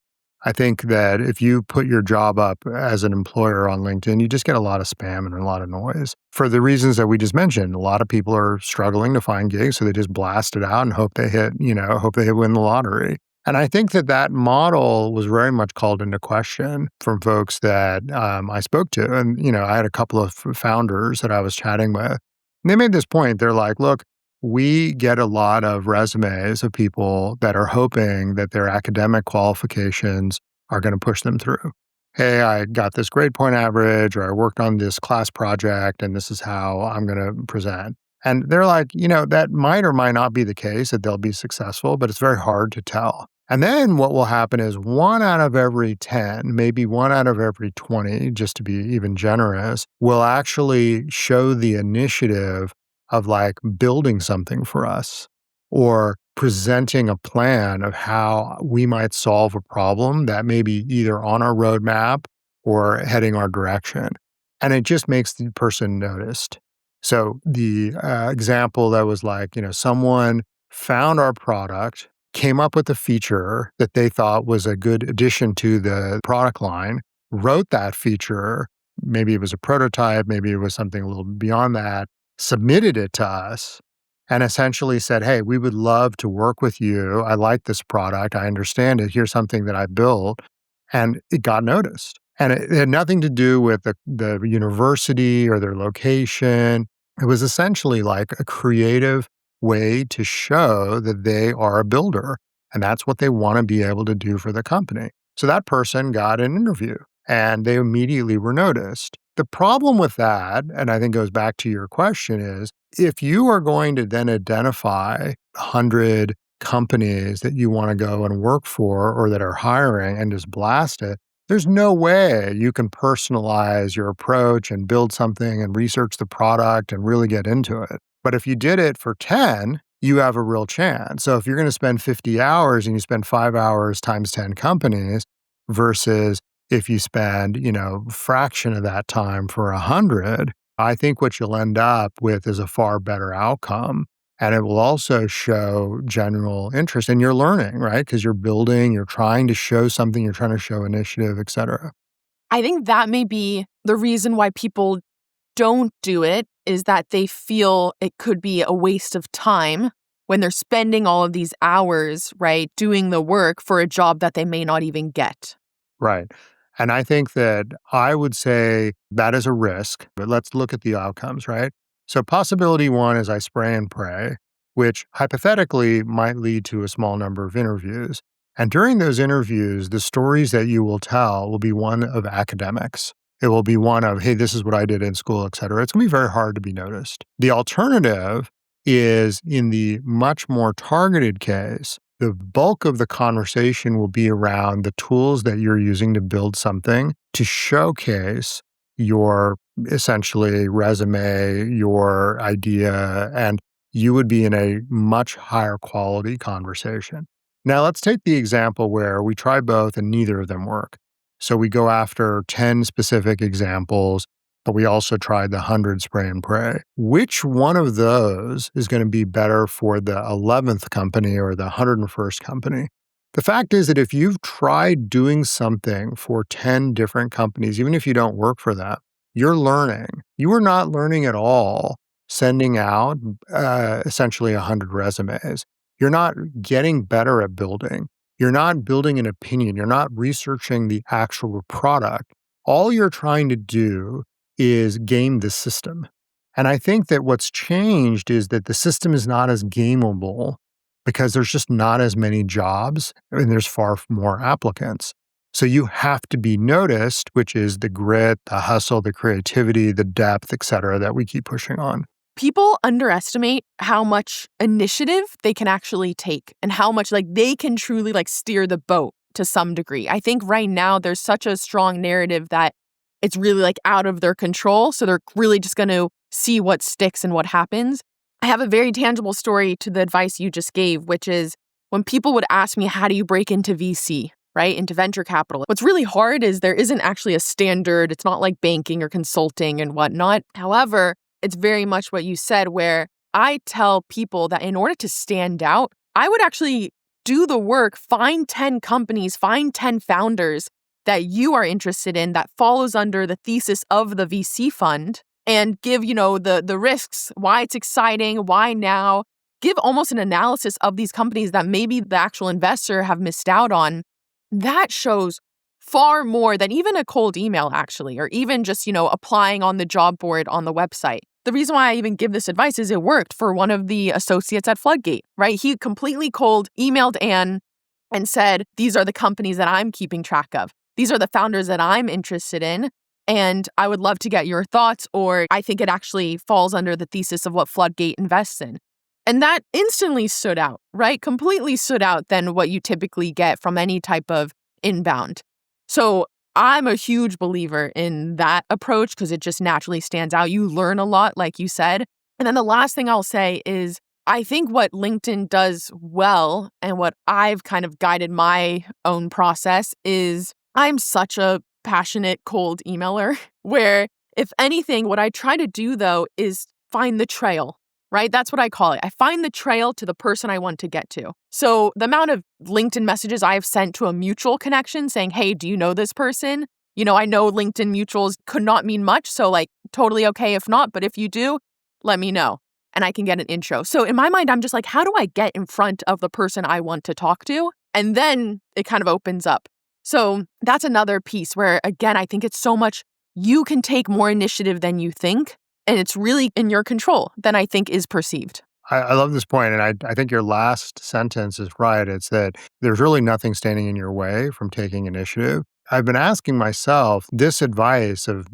I think that if you put your job up as an employer on LinkedIn, you just get a lot of spam and a lot of noise for the reasons that we just mentioned. A lot of people are struggling to find gigs, so they just blast it out and hope they win the lottery. And I think that that model was very much called into question from folks that I spoke to. And, I had a couple of founders that I was chatting with. And they made this point. They're like, look, we get a lot of resumes of people that are hoping that their academic qualifications are going to push them through. Hey, I got this grade point average, or I worked on this class project, and this is how I'm going to present. And they're like, that might or might not be the case, that they'll be successful, but it's very hard to tell. And then what will happen is 1 out of every 10, maybe 1 out of every 20, just to be even generous, will actually show the initiative of like building something for us or presenting a plan of how we might solve a problem that may be either on our roadmap or heading our direction. And it just makes the person noticed. So the example that was like, someone found our product, came up with a feature that they thought was a good addition to the product line, wrote that feature, maybe it was a prototype, maybe it was something a little beyond that, submitted it to us, and essentially said, hey, we would love to work with you. I like this product. I understand it. Here's something that I built. and it got noticed. And it had nothing to do with the university or their location. It was essentially like a creative way to show that they are a builder. And that's what they want to be able to do for the company. So that person got an interview and they immediately were noticed. The problem with that, and I think goes back to your question, is if you are going to then identify 100 companies that you want to go and work for or that are hiring and just blast it, there's no way you can personalize your approach and build something and research the product and really get into it. But if you did it for 10, you have a real chance. So if you're going to spend 50 hours and you spend 5 hours times 10 companies versus if you spend, fraction of that time for 100, I think what you'll end up with is a far better outcome. And it will also show general interest and you're learning, right? Because you're building, you're trying to show something, you're trying to show initiative, et cetera. I think that may be the reason why people don't do it, is that they feel it could be a waste of time when they're spending all of these hours, right, doing the work for a job that they may not even get. Right. And I think that I would say that is a risk, but let's look at the outcomes, right? So possibility one is I spray and pray, which hypothetically might lead to a small number of interviews. And during those interviews, the stories that you will tell will be one of academics. It will be one of, hey, this is what I did in school, et cetera. It's going to be very hard to be noticed. The alternative is in the much more targeted case, the bulk of the conversation will be around the tools that you're using to build something to showcase your essentially resume, your idea, and you would be in a much higher quality conversation. Now, let's take the example where we try both and neither of them work. So we go after 10 specific examples, but we also tried the 100 spray and pray. Which one of those is going to be better for the 11th company or the 101st company? The fact is that if you've tried doing something for 10 different companies, even if you don't work for them, you're learning. You are not learning at all sending out essentially 100 resumes. You're not getting better at building. You're not building an opinion. You're not researching the actual product. All you're trying to do is game the system. And I think that what's changed is that the system is not as gameable because there's just not as many jobs and there's far more applicants. So you have to be noticed, which is the grit, the hustle, the creativity, the depth, et cetera, that we keep pushing on. People underestimate how much initiative they can actually take and how much they can truly steer the boat to some degree. I think right now there's such a strong narrative that it's really out of their control. So they're really just going to see what sticks and what happens. I have a very tangible story to the advice you just gave, which is when people would ask me, how do you break into VC, right? Into venture capital? What's really hard is there isn't actually a standard. It's not like banking or consulting and whatnot. However, it's very much what you said, where I tell people that in order to stand out, I would actually do the work, find 10 companies, find 10 founders that you are interested in that follows under the thesis of the VC fund and give, the risks, why it's exciting, why now. Give almost an analysis of these companies that maybe the actual investor have missed out on. That shows far more than even a cold email, actually, or even just, applying on the job board on the website. The reason why I even give this advice is it worked for one of the associates at Floodgate, right? He completely cold emailed Anne and said, these are the companies that I'm keeping track of. These are the founders that I'm interested in. And I would love to get your thoughts, or I think it actually falls under the thesis of what Floodgate invests in. And that instantly stood out, right? Completely stood out than what you typically get from any type of inbound. So I'm a huge believer in that approach because it just naturally stands out. You learn a lot, like you said. And then the last thing I'll say is I think what LinkedIn does well and what I've kind of guided my own process is I'm such a passionate cold emailer where, if anything, what I try to do, though, is find the trail, right? That's what I call it. I find the trail to the person I want to get to. So the amount of LinkedIn messages I have sent to a mutual connection saying, hey, do you know this person? I know LinkedIn mutuals could not mean much. So totally okay if not. But if you do, let me know and I can get an intro. So in my mind, I'm just how do I get in front of the person I want to talk to? And then it kind of opens up. So that's another piece where, again, I think it's so much you can take more initiative than you think, and it's really in your control than I think is perceived. I love this point, and I think your last sentence is right. It's that there's really nothing standing in your way from taking initiative. I've been asking myself this advice of,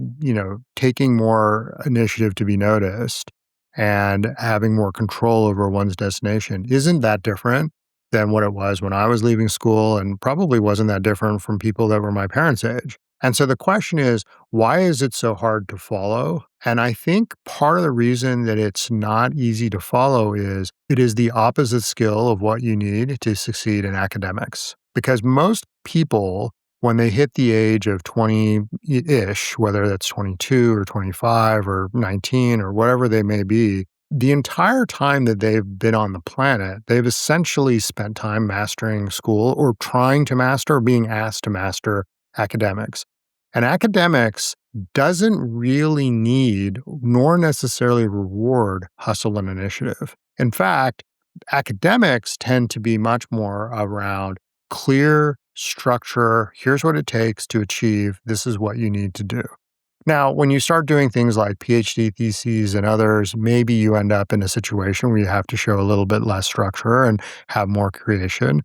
taking more initiative to be noticed and having more control over one's destination. Isn't that different than what it was when I was leaving school and probably wasn't that different from people that were my parents' age? And so the question is, why is it so hard to follow? And I think part of the reason that it's not easy to follow is it is the opposite skill of what you need to succeed in academics. Because most people, when they hit the age of 20 ish, whether that's 22 or 25 or 19 or whatever they may be, the entire time that they've been on the planet, they've essentially spent time mastering school or trying to master or being asked to master academics. And academics doesn't really need nor necessarily reward hustle and initiative. In fact, academics tend to be much more around clear structure. Here's what it takes to achieve. This is what you need to do. Now, when you start doing things like PhD theses and others, maybe you end up in a situation where you have to show a little bit less structure and have more creation.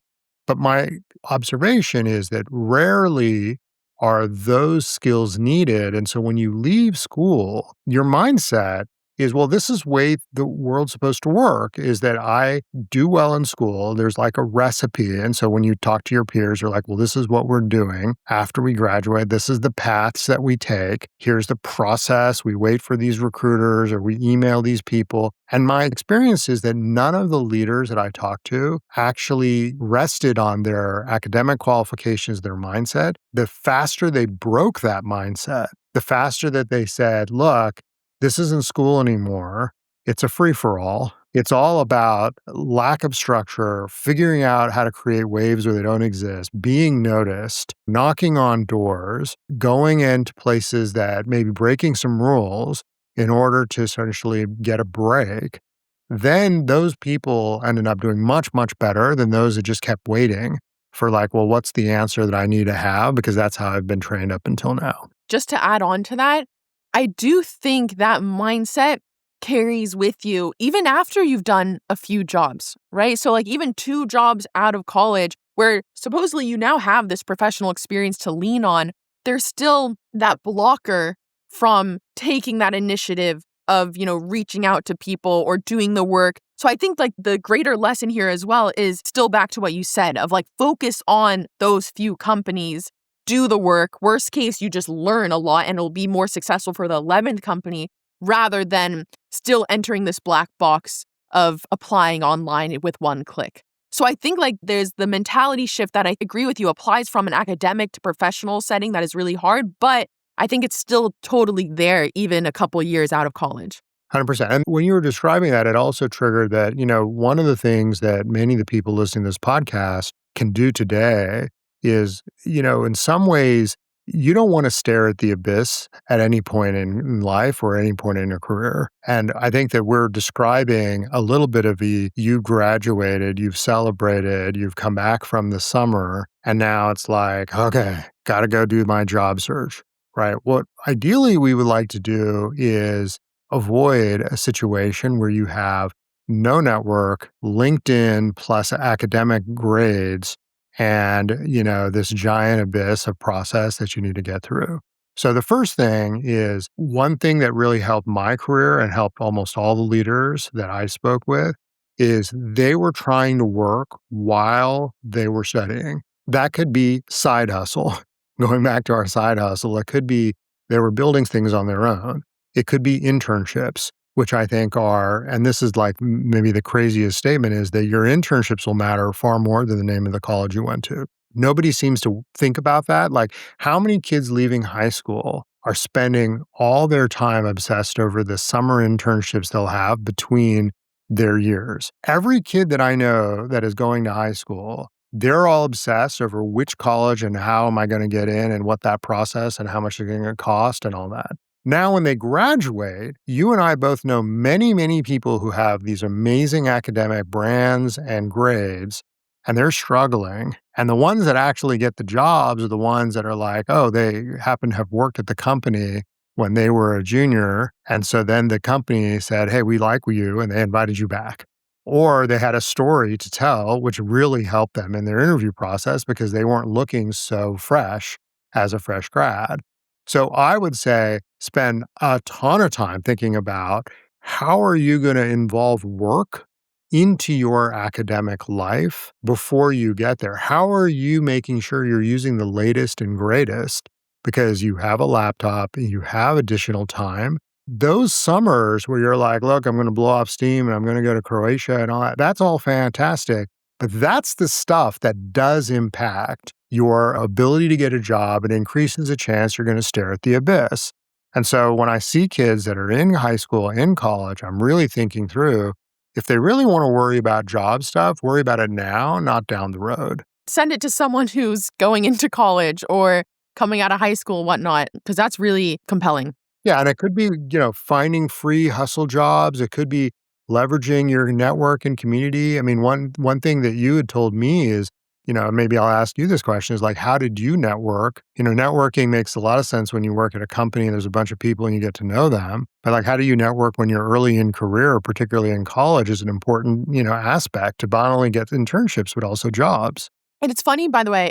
But my observation is that rarely are those skills needed. And so when you leave school, your mindset is, well, this is way the world's supposed to work, is that I do well in school. There's like a recipe. And so when you talk to your peers, you're like, well, this is what we're doing after we graduate. This is the paths that we take. Here's the process. We wait for these recruiters or we email these people. And my experience is that none of the leaders that I talked to actually rested on their academic qualifications, their mindset. The faster they broke that mindset, the faster that they said, look, this isn't school anymore. It's a free for all. It's all about lack of structure, figuring out how to create waves where they don't exist, being noticed, knocking on doors, going into places that maybe breaking some rules in order to essentially get a break. Then those people ended up doing much, much better than those that just kept waiting for like, well, what's the answer that I need to have? Because that's how I've been trained up until now. Just to add on to that, I do think that mindset carries with you even after you've done a few jobs, right? So, like, even 2 jobs out of college, where supposedly you now have this professional experience to lean on, there's still that blocker from taking that initiative of, reaching out to people or doing the work. So I think like the greater lesson here as well is still back to what you said of like focus on those few companies, do the work. Worst case, you just learn a lot and it'll be more successful for the 11th company rather than still entering this black box of applying online with one click. So I think like there's the mentality shift that I agree with you applies from an academic to professional setting that is really hard, but I think it's still totally there even a couple years out of college. 100%. And when you were describing that, it also triggered that, one of the things that many of the people listening to this podcast can do today is, in some ways, you don't want to stare at the abyss at any point in life or any point in your career. And I think that we're describing a little bit of you graduated, you've celebrated, you've come back from the summer, and now it's like, okay, got to go do my job search, right? What ideally we would like to do is avoid a situation where you have no network, LinkedIn plus academic grades, and this giant abyss of process that you need to get through. So the first thing is one thing that really helped my career and helped almost all the leaders that I spoke with is they were trying to work while they were studying. That could be side hustle. Going back to our side hustle, it could be they were building things on their own. It could be internships, which I think are, and this is like maybe the craziest statement, is that your internships will matter far more than the name of the college you went to. Nobody seems to think about that. Like, how many kids leaving high school are spending all their time obsessed over the summer internships they'll have between their years? Every kid that I know that is going to high school, they're all obsessed over which college and how am I going to get in and what that process and how much it's going to cost and all that. Now, when they graduate, you and I both know many, many people who have these amazing academic brands and grades, and they're struggling. And the ones that actually get the jobs are the ones that are like, oh, they happen to have worked at the company when they were a junior. And so then the company said, hey, we like you, and they invited you back. Or they had a story to tell, which really helped them in their interview process because they weren't looking so fresh as a fresh grad. So I would say spend a ton of time thinking about how are you going to involve work into your academic life before you get there? How are you making sure you're using the latest and greatest because you have a laptop and you have additional time? Those summers where you're like, look, I'm going to blow off steam and I'm going to go to Croatia and all that, that's all fantastic. But that's the stuff that does impact your ability to get a job and increases the chance you're going to stare at the abyss. And so when I see kids that are in high school, in college, I'm really thinking through if they really want to worry about job stuff, worry about it now, not down the road. Send it to someone who's going into college or coming out of high school, whatnot, because that's really compelling. Yeah, and it could be, finding free hustle jobs. It could be leveraging your network and community. I mean, one thing that you had told me is, maybe I'll ask you this question is like, how did you network? Networking makes a lot of sense when you work at a company and there's a bunch of people and you get to know them. But like, how do you network when you're early in career, particularly in college, is an important, aspect to not only get internships, but also jobs. And it's funny, by the way,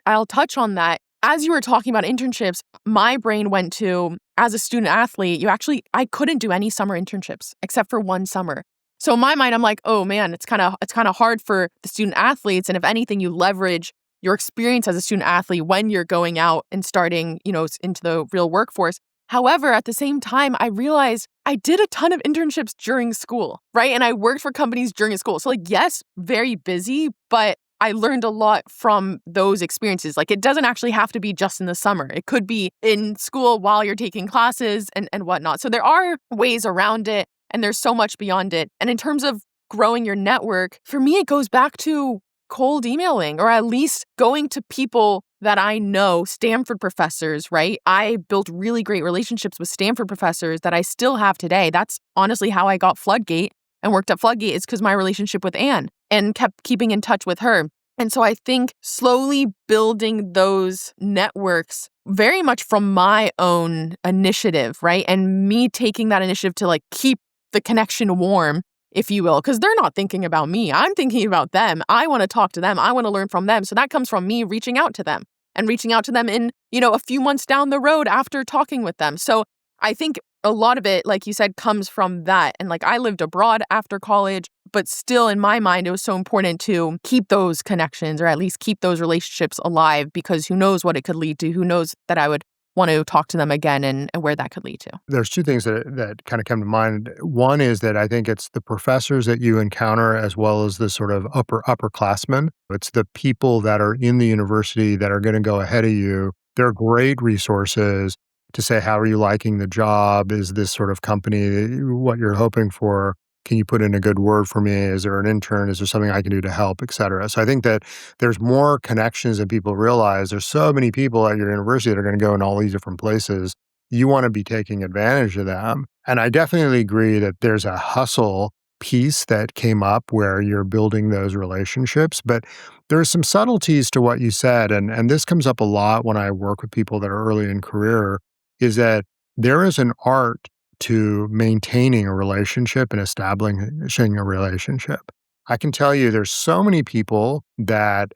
I'll touch on that. As you were talking about internships, my brain went to, as a student athlete, I couldn't do any summer internships except for one summer. So in my mind, I'm like, oh man, it's kind of hard for the student athletes. And if anything, you leverage your experience as a student athlete when you're going out and starting, into the real workforce. However, at the same time, I realized I did a ton of internships during school, right? And I worked for companies during school. So like, yes, very busy, but I learned a lot from those experiences. Like, it doesn't actually have to be just in the summer. It could be in school while you're taking classes and whatnot. So there are ways around it, and there's so much beyond it. And in terms of growing your network, for me, it goes back to cold emailing, or at least going to people that I know, Stanford professors, right? I built really great relationships with Stanford professors that I still have today. That's honestly how I got Floodgate and worked at Floodgate, is because my relationship with Anne and kept keeping in touch with her. And so I think slowly building those networks very much from my own initiative, right? And me taking that initiative to like keep the connection warm, if you will, because they're not thinking about me. I'm thinking about them. I want to talk to them. I want to learn from them. So that comes from me reaching out to them and reaching out to them in, a few months down the road after talking with them. So I think a lot of it, like you said, comes from that. And like, I lived abroad after college, but still in my mind, it was so important to keep those connections, or at least keep those relationships alive, because who knows what it could lead to? Who knows that I would want to talk to them again and where that could lead to. There's two things that kind of come to mind. One is that I think it's the professors that you encounter as well as the sort of upperclassmen. It's the people that are in the university that are going to go ahead of you. They're great resources to say, how are you liking the job? Is this sort of company what you're hoping for? Can you put in a good word for me? Is there an intern? Is there something I can do to help, et cetera? So I think that there's more connections than people realize. There's so many people at your university that are going to go in all these different places. You want to be taking advantage of them. And I definitely agree that there's a hustle piece that came up where you're building those relationships. But there's some subtleties to what you said. And this comes up a lot when I work with people that are early in career, is that there is an art to maintaining a relationship and establishing a relationship. I can tell you there's so many people that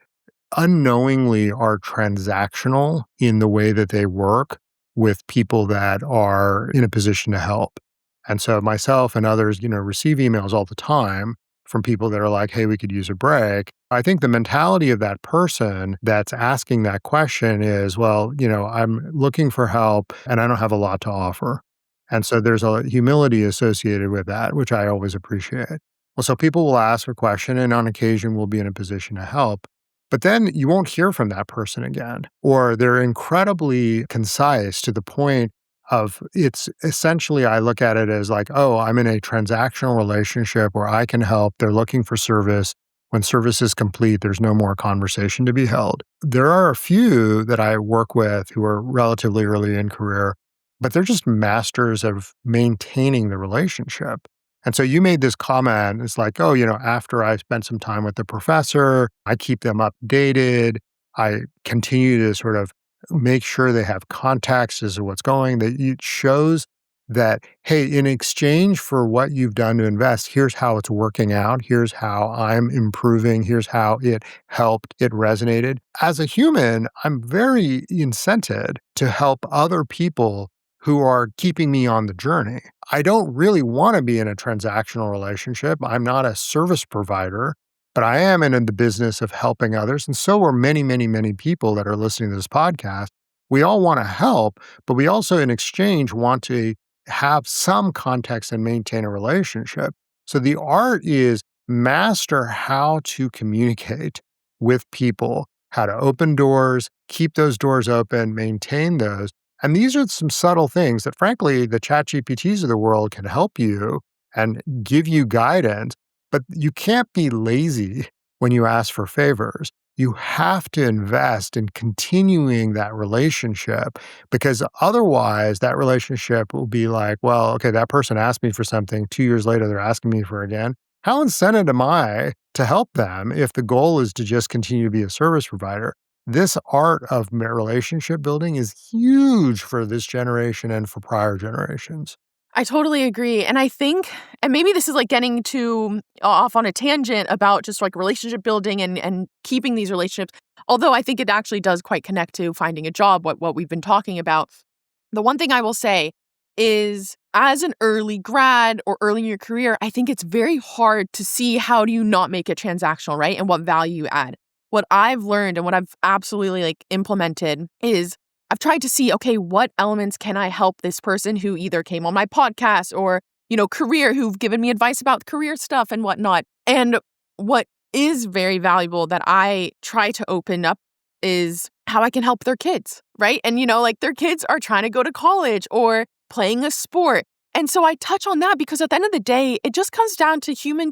unknowingly are transactional in the way that they work with people that are in a position to help. And so myself and others, receive emails all the time from people that are like, hey, we could use a break. I think the mentality of that person that's asking that question is, well, I'm looking for help and I don't have a lot to offer. And so there's a humility associated with that, which I always appreciate. Well, so people will ask a question and on occasion we'll be in a position to help. But then you won't hear from that person again, or they're incredibly concise to the point of it's essentially, I look at it as like, oh, I'm in a transactional relationship where I can help. They're looking for service. When service is complete, there's no more conversation to be held. There are a few that I work with who are relatively early in career, but they're just masters of maintaining the relationship. And so you made this comment. It's like, oh, after I spend some time with the professor, I keep them updated. I continue to sort of make sure they have context as to what's going. That it shows that, hey, in exchange for what you've done to invest, here's how it's working out. Here's how I'm improving. Here's how it helped, it resonated. As a human, I'm very incented to help other people who are keeping me on the journey. I don't really want to be in a transactional relationship. I'm not a service provider, but I am in the business of helping others. And so are many, many, many people that are listening to this podcast. We all want to help, but we also, in exchange, want to have some context and maintain a relationship. So the art is master how to communicate with people, how to open doors, keep those doors open, maintain those. And these are some subtle things that, frankly, the chat GPTs of the world can help you and give you guidance, but you can't be lazy when you ask for favors. You have to invest in continuing that relationship because otherwise that relationship will be like, well, okay, that person asked me for something. 2 years later, they're asking me for it again. How incented am I to help them if the goal is to just continue to be a service provider? This art of relationship building is huge for this generation and for prior generations. I totally agree. And I think, and maybe this is like getting too off on a tangent about just like relationship building and keeping these relationships. Although I think it actually does quite connect to finding a job, what we've been talking about. The one thing I will say is as an early grad or early in your career, I think it's very hard to see how do you not make it transactional, right? And what value you add. What I've learned and what I've absolutely like implemented is I've tried to see, okay, what elements can I help this person who either came on my podcast or, career, who've given me advice about career stuff and whatnot. And what is very valuable that I try to open up is how I can help their kids, right? And, like their kids are trying to go to college or playing a sport. And so I touch on that because at the end of the day, it just comes down to human,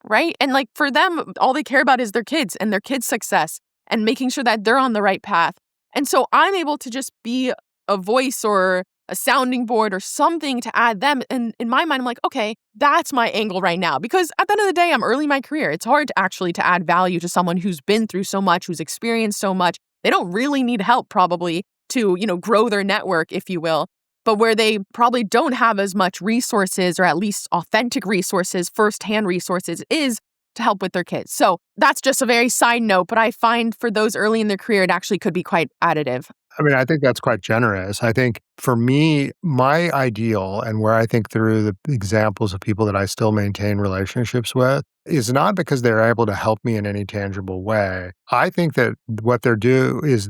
right? And like for them, all they care about is their kids and their kids' success and making sure that they're on the right path. And so I'm able to just be a voice or a sounding board or something to add them. And in my mind, I'm like, okay, that's my angle right now. Because at the end of the day, I'm early in my career. It's hard to actually to add value to someone who's been through so much, who's experienced so much. They don't really need help probably to, grow their network, if you will. But where they probably don't have as much resources or at least authentic resources, firsthand resources, is to help with their kids. So that's just a very side note, but I find for those early in their career, it actually could be quite additive. I mean, I think that's quite generous. I think for me, my ideal and where I think through the examples of people that I still maintain relationships with is not because they're able to help me in any tangible way. I think that what they're do is,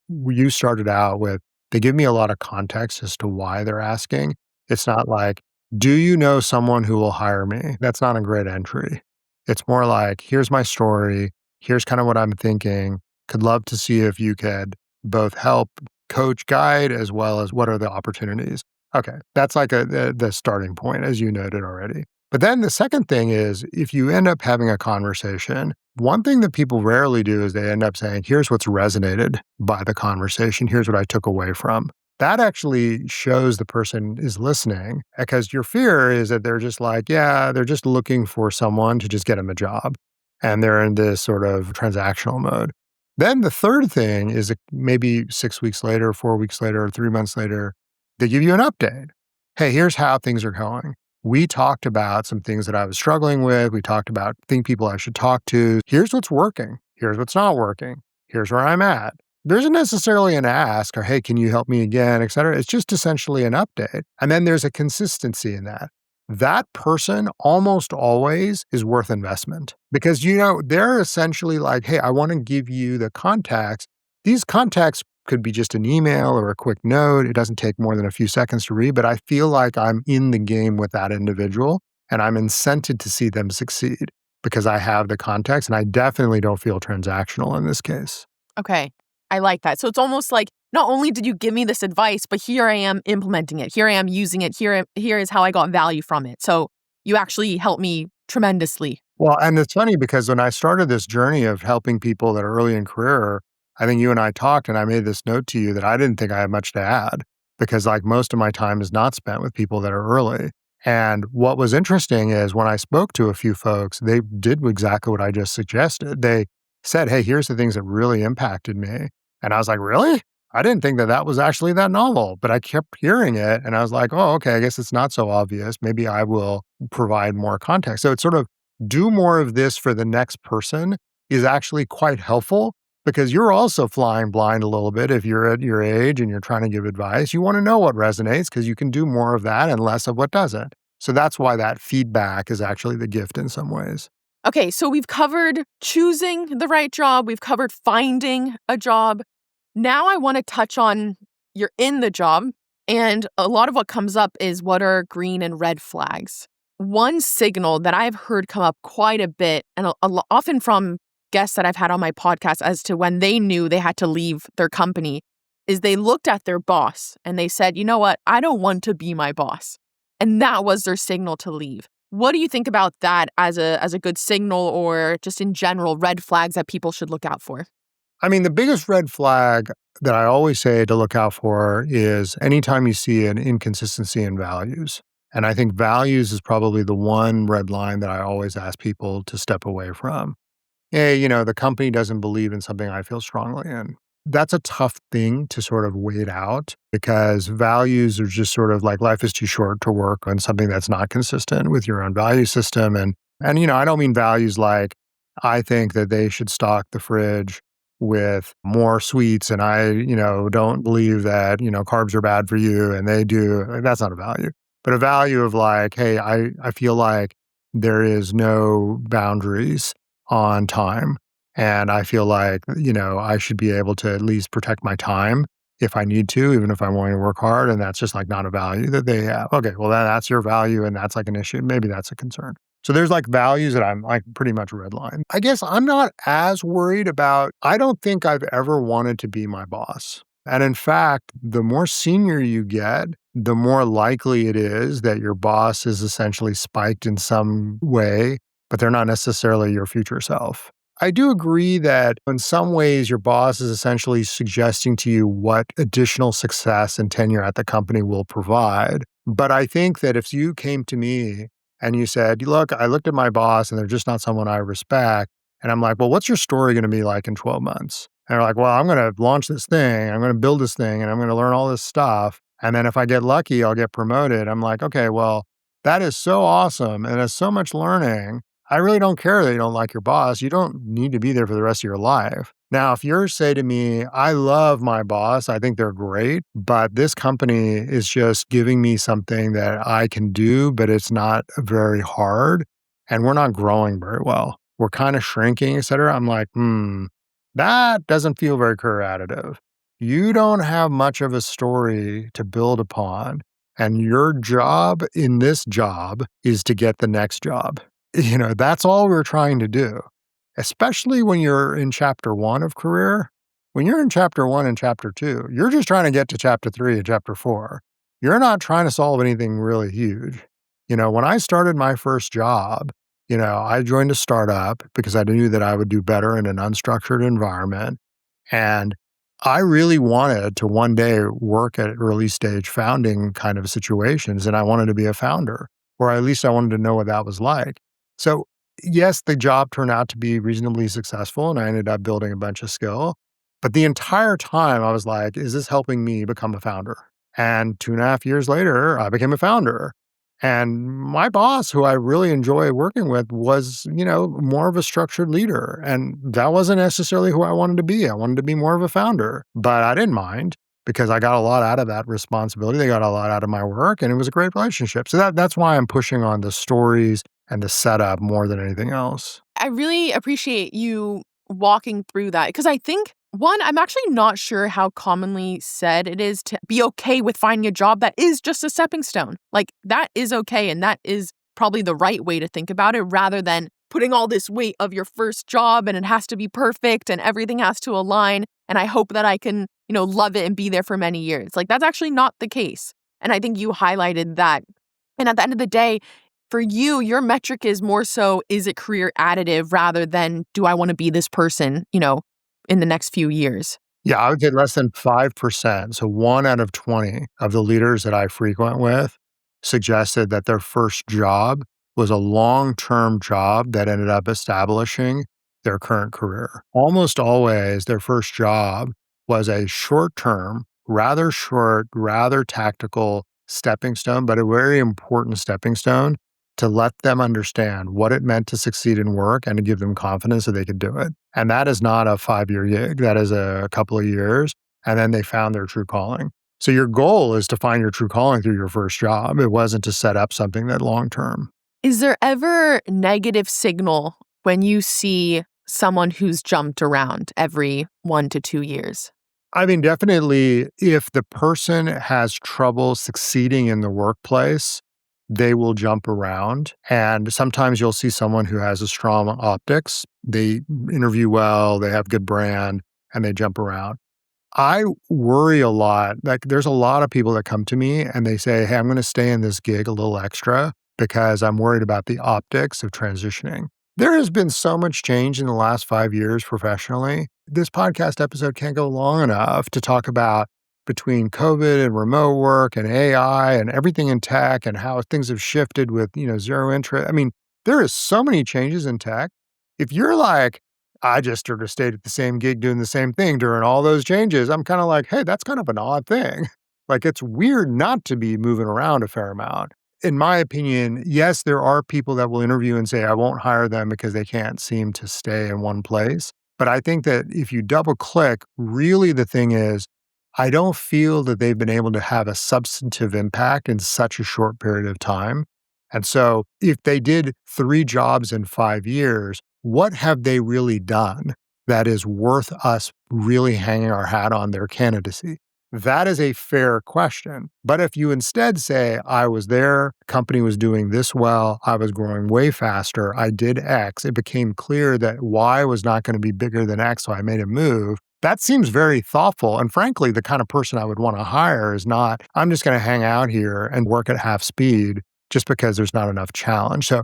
you started out with, they give me a lot of context as to why they're asking. It's not like, do you know someone who will hire me? That's not a great entry. It's more like, here's my story. Here's kind of what I'm thinking. Could love to see if you could both help coach, guide, as well as what are the opportunities. Okay, that's like the starting point, as you noted already. But then the second thing is, if you end up having a conversation, one thing that people rarely do is they end up saying, here's what's resonated by the conversation. Here's what I took away from. That actually shows the person is listening, because your fear is that they're just like, yeah, they're just looking for someone to just get them a job. And they're in this sort of transactional mode. Then the third thing is that maybe 6 weeks later, 4 weeks later, or 3 months later, they give you an update. Hey, here's how things are going. We talked about some things that I was struggling with. We talked about people I should talk to. Here's what's working. Here's what's not working. Here's where I'm at. There isn't necessarily an ask or, hey, can you help me again, et cetera. It's just essentially an update. And then there's a consistency in that. That person almost always is worth investment because, they're essentially like, hey, I want to give you the contacts. These contacts could be just an email or a quick note. It doesn't take more than a few seconds to read, but I feel like I'm in the game with that individual and I'm incented to see them succeed because I have the context, and I definitely don't feel transactional in this case. Okay. I like that. So it's almost like not only did you give me this advice, but here I am implementing it. Here I am using it. Here is how I got value from it. So you actually helped me tremendously. Well, and it's funny because when I started this journey of helping people that are early in career, I think you and I talked and I made this note to you that I didn't think I had much to add because like most of my time is not spent with people that are early. And what was interesting is when I spoke to a few folks, they did exactly what I just suggested. They said, "Hey, here's the things that really impacted me." And I was like, "Really? I didn't think that that was actually that novel." But I kept hearing it and I was like, "Oh, okay, I guess it's not so obvious. Maybe I will provide more context." So it's sort of do more of this for the next person is actually quite helpful because you're also flying blind a little bit if you're at your age and you're trying to give advice. You want to know what resonates because you can do more of that and less of what doesn't. So that's why that feedback is actually the gift in some ways. Okay, so we've covered choosing the right job, we've covered finding a job. Now I want to touch on you're in the job, and a lot of what comes up is what are green and red flags. One signal that I've heard come up quite a bit, and often from guests that I've had on my podcast as to when they knew they had to leave their company, is they looked at their boss and they said, you know what, I don't want to be my boss. And that was their signal to leave. What do you think about that as a good signal or just in general red flags that people should look out for? I mean, the biggest red flag that I always say to look out for is anytime you see an inconsistency in values. And I think values is probably the one red line that I always ask people to step away from. Hey, the company doesn't believe in something I feel strongly in. That's a tough thing to sort of wait out because values are just sort of like life is too short to work on something that's not consistent with your own value system. And I don't mean values like I think that they should stock the fridge with more sweets and I don't believe that, carbs are bad for you and they do. Like, that's not a value. But a value of like, hey, I feel like there is no boundaries on time. And I feel like, I should be able to at least protect my time if I need to, even if I'm willing to work hard. And that's just like not a value that they have. Okay, well, that's your value and that's like an issue. Maybe that's a concern. So there's like values that I'm like pretty much redline. I guess I'm not as worried about, I don't think I've ever wanted to be my boss. And in fact, the more senior you get, the more likely it is that your boss is essentially spiked in some way, but they're not necessarily your future self. I do agree that in some ways your boss is essentially suggesting to you what additional success and tenure at the company will provide. But I think that if you came to me and you said, look, I looked at my boss and they're just not someone I respect. And I'm like, well, what's your story going to be like in 12 months? And they're like, well, I'm going to launch this thing. I'm going to build this thing and I'm going to learn all this stuff. And then if I get lucky, I'll get promoted. I'm like, okay, well, that is so awesome. And it's so much learning. I really don't care that you don't like your boss. You don't need to be there for the rest of your life. Now, if you're say to me, I love my boss, I think they're great, but this company is just giving me something that I can do, but it's not very hard. And we're not growing very well. We're kind of shrinking, et cetera. I'm like, that doesn't feel very career additive. You don't have much of a story to build upon. And your job in this job is to get the next job. That's all we're trying to do, especially when you're in chapter 1 of career. When you're in chapter 1 and chapter 2, you're just trying to get to chapter 3 and chapter 4. You're not trying to solve anything really huge. When I started my first job, I joined a startup because I knew that I would do better in an unstructured environment. And I really wanted to one day work at early stage founding kind of situations. And I wanted to be a founder, or at least I wanted to know what that was like. So, yes, the job turned out to be reasonably successful and I ended up building a bunch of skill. But the entire time I was like, is this helping me become a founder? And 2.5 years later, I became a founder. And my boss, who I really enjoy working with, was, more of a structured leader. And that wasn't necessarily who I wanted to be. I wanted to be more of a founder, but I didn't mind because I got a lot out of that responsibility. They got a lot out of my work and it was a great relationship. So that's why I'm pushing on the stories and the setup more than anything else. I really appreciate you walking through that because I think, one, I'm actually not sure how commonly said it is to be okay with finding a job that is just a stepping stone. Like, that is okay. And that is probably the right way to think about it rather than putting all this weight of your first job and it has to be perfect and everything has to align. And I hope that I can, love it and be there for many years. Like, that's actually not the case. And I think you highlighted that. And at the end of the day, for you, your metric is more so, is it career additive rather than do I want to be this person, in the next few years? Yeah, I would say less than 5%. So 1 out of 20 of the leaders that I frequent with suggested that their first job was a long-term job that ended up establishing their current career. Almost always, their first job was a short-term, rather short, rather tactical stepping stone, but a very important stepping stone to let them understand what it meant to succeed in work and to give them confidence that they could do it. And that is not a 5-year gig. That is a couple of years. And then they found their true calling. So your goal is to find your true calling through your first job. It wasn't to set up something that long term. Is there ever negative signal when you see someone who's jumped around every 1 to 2 years? I mean, definitely, if the person has trouble succeeding in the workplace, they will jump around. And sometimes you'll see someone who has a strong optics. They interview well, they have good brand, and they jump around. I worry a lot. Like, there's a lot of people that come to me and they say, "Hey, I'm going to stay in this gig a little extra because I'm worried about the optics of transitioning." There has been so much change in the last 5 years professionally. This podcast episode can't go long enough to talk about between COVID and remote work and AI and everything in tech and how things have shifted with, zero interest. I mean, there is so many changes in tech. If you're like, I just sort of stayed at the same gig doing the same thing during all those changes, I'm kind of like, hey, that's kind of an odd thing. Like, it's weird not to be moving around a fair amount. In my opinion, yes, there are people that will interview and say, I won't hire them because they can't seem to stay in one place. But I think that if you double click, really the thing is, I don't feel that they've been able to have a substantive impact in such a short period of time. And so if they did 3 jobs in 5 years, what have they really done that is worth us really hanging our hat on their candidacy? That is a fair question. But if you instead say, I was there, company was doing this well, I was growing way faster, I did X, it became clear that Y was not going to be bigger than X, so I made a move. That seems very thoughtful. And frankly, the kind of person I would want to hire is not, I'm just going to hang out here and work at half speed just because there's not enough challenge. So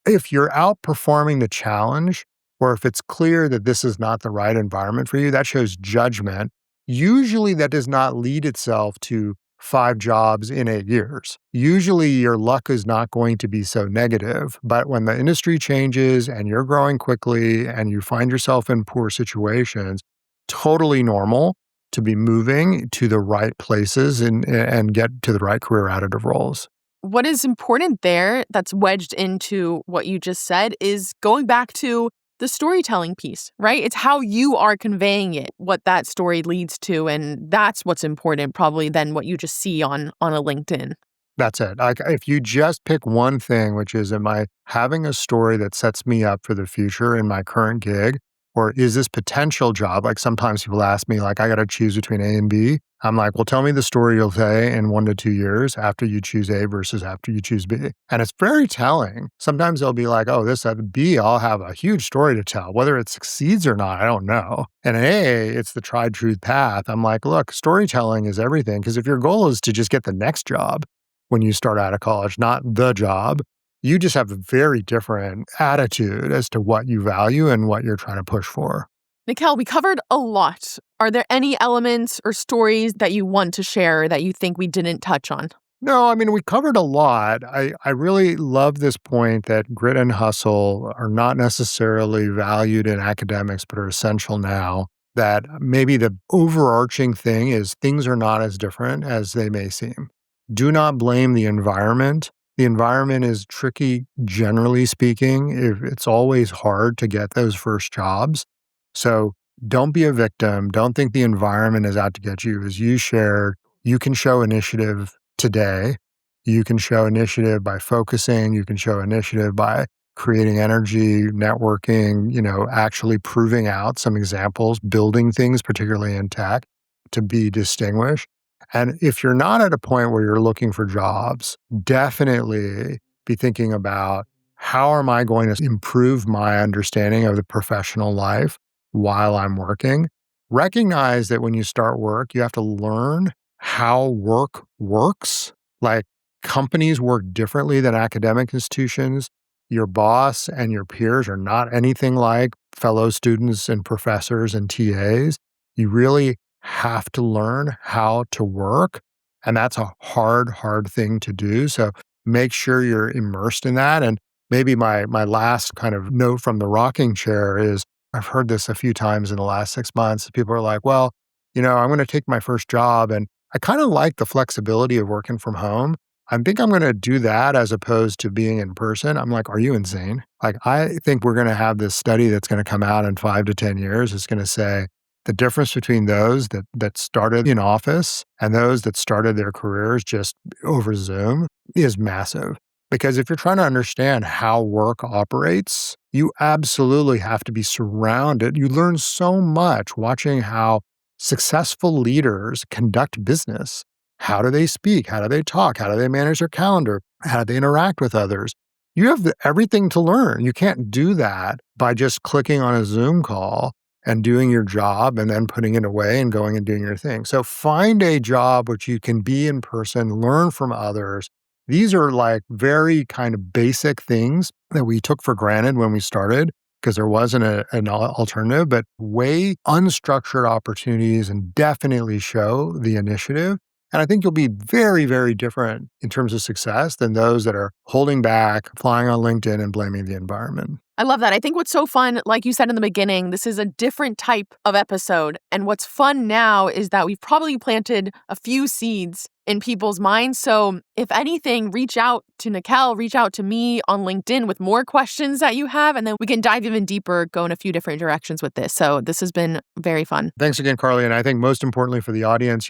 if you're outperforming the challenge, or if it's clear that this is not the right environment for you, that shows judgment. Usually that does not lead itself to 5 jobs in 8 years. Usually your luck is not going to be so negative. But when the industry changes and you're growing quickly and you find yourself in poor situations, totally normal to be moving to the right places and get to the right career additive roles. What is important there that's wedged into what you just said is going back to the storytelling piece, right? It's how you are conveying it, what that story leads to. And that's what's important probably than what you just see on a LinkedIn. That's it. Like, if you just pick one thing, which is, am I having a story that sets me up for the future in my current gig? Or is this potential job? Like, sometimes people ask me, like, I got to choose between A and B. I'm like, well, tell me the story you'll say in 1 to 2 years after you choose A versus after you choose B. And it's very telling. Sometimes they'll be like, oh, this at B, I'll have a huge story to tell. Whether it succeeds or not, I don't know. And in A, it's the tried truth path. I'm like, look, storytelling is everything. Because if your goal is to just get the next job when you start out of college, not the job, you just have a very different attitude as to what you value and what you're trying to push for. Nikhil, we covered a lot. Are there any elements or stories that you want to share that you think we didn't touch on? No, I mean, we covered a lot. I really love this point that grit and hustle are not necessarily valued in academics, but are essential now. That maybe the overarching thing is things are not as different as they may seem. Do not blame the environment. The environment is tricky, generally speaking. It's always hard to get those first jobs. So don't be a victim. Don't think the environment is out to get you. As you shared, you can show initiative today. You can show initiative by focusing. You can show initiative by creating energy, networking, actually proving out some examples, building things, particularly in tech, to be distinguished. And if you're not at a point where you're looking for jobs, definitely be thinking about, how am I going to improve my understanding of the professional life while I'm working? Recognize that when you start work, you have to learn how work works. Like, companies work differently than academic institutions. Your boss and your peers are not anything like fellow students and professors and TAs. You really have to learn how to work. And that's a hard thing to do. So make sure you're immersed in that. And maybe my last kind of note from the rocking chair is I've heard this a few times in the last 6 months. People are like, well, I'm going to take my first job and I kind of like the flexibility of working from home. I think I'm going to do that as opposed to being in person. I'm like, are you insane? Like, I think we're going to have this study that's going to come out in 5 to 10 years. It's going to say the difference between those that started in office and those that started their careers just over Zoom is massive. Because if you're trying to understand how work operates, you absolutely have to be surrounded. You learn so much watching how successful leaders conduct business. How do they speak? How do they talk? How do they manage their calendar? How do they interact with others? You have everything to learn. You can't do that by just clicking on a Zoom call and doing your job and then putting it away and going and doing your thing. So find a job which you can be in person, learn from others. These are like very kind of basic things that we took for granted when we started because there wasn't an alternative, but way unstructured opportunities and definitely show the initiative. And I think you'll be very, very different in terms of success than those that are holding back, flying on LinkedIn and blaming the environment. I love that. I think what's so fun, like you said in the beginning, this is a different type of episode. And what's fun now is that we've probably planted a few seeds in people's minds. So if anything, reach out to Nikhil, reach out to me on LinkedIn with more questions that you have, and then we can dive even deeper, go in a few different directions with this. So this has been very fun. Thanks again, Carly. And I think most importantly for the audience,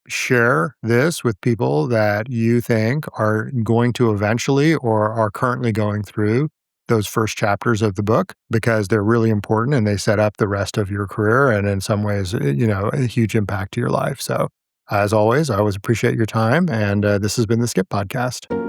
share this with people that you think are going to eventually or are currently going through those first chapters of the book because they're really important and they set up the rest of your career and in some ways, a huge impact to your life. So as always, I always appreciate your time. And this has been the Skip Podcast.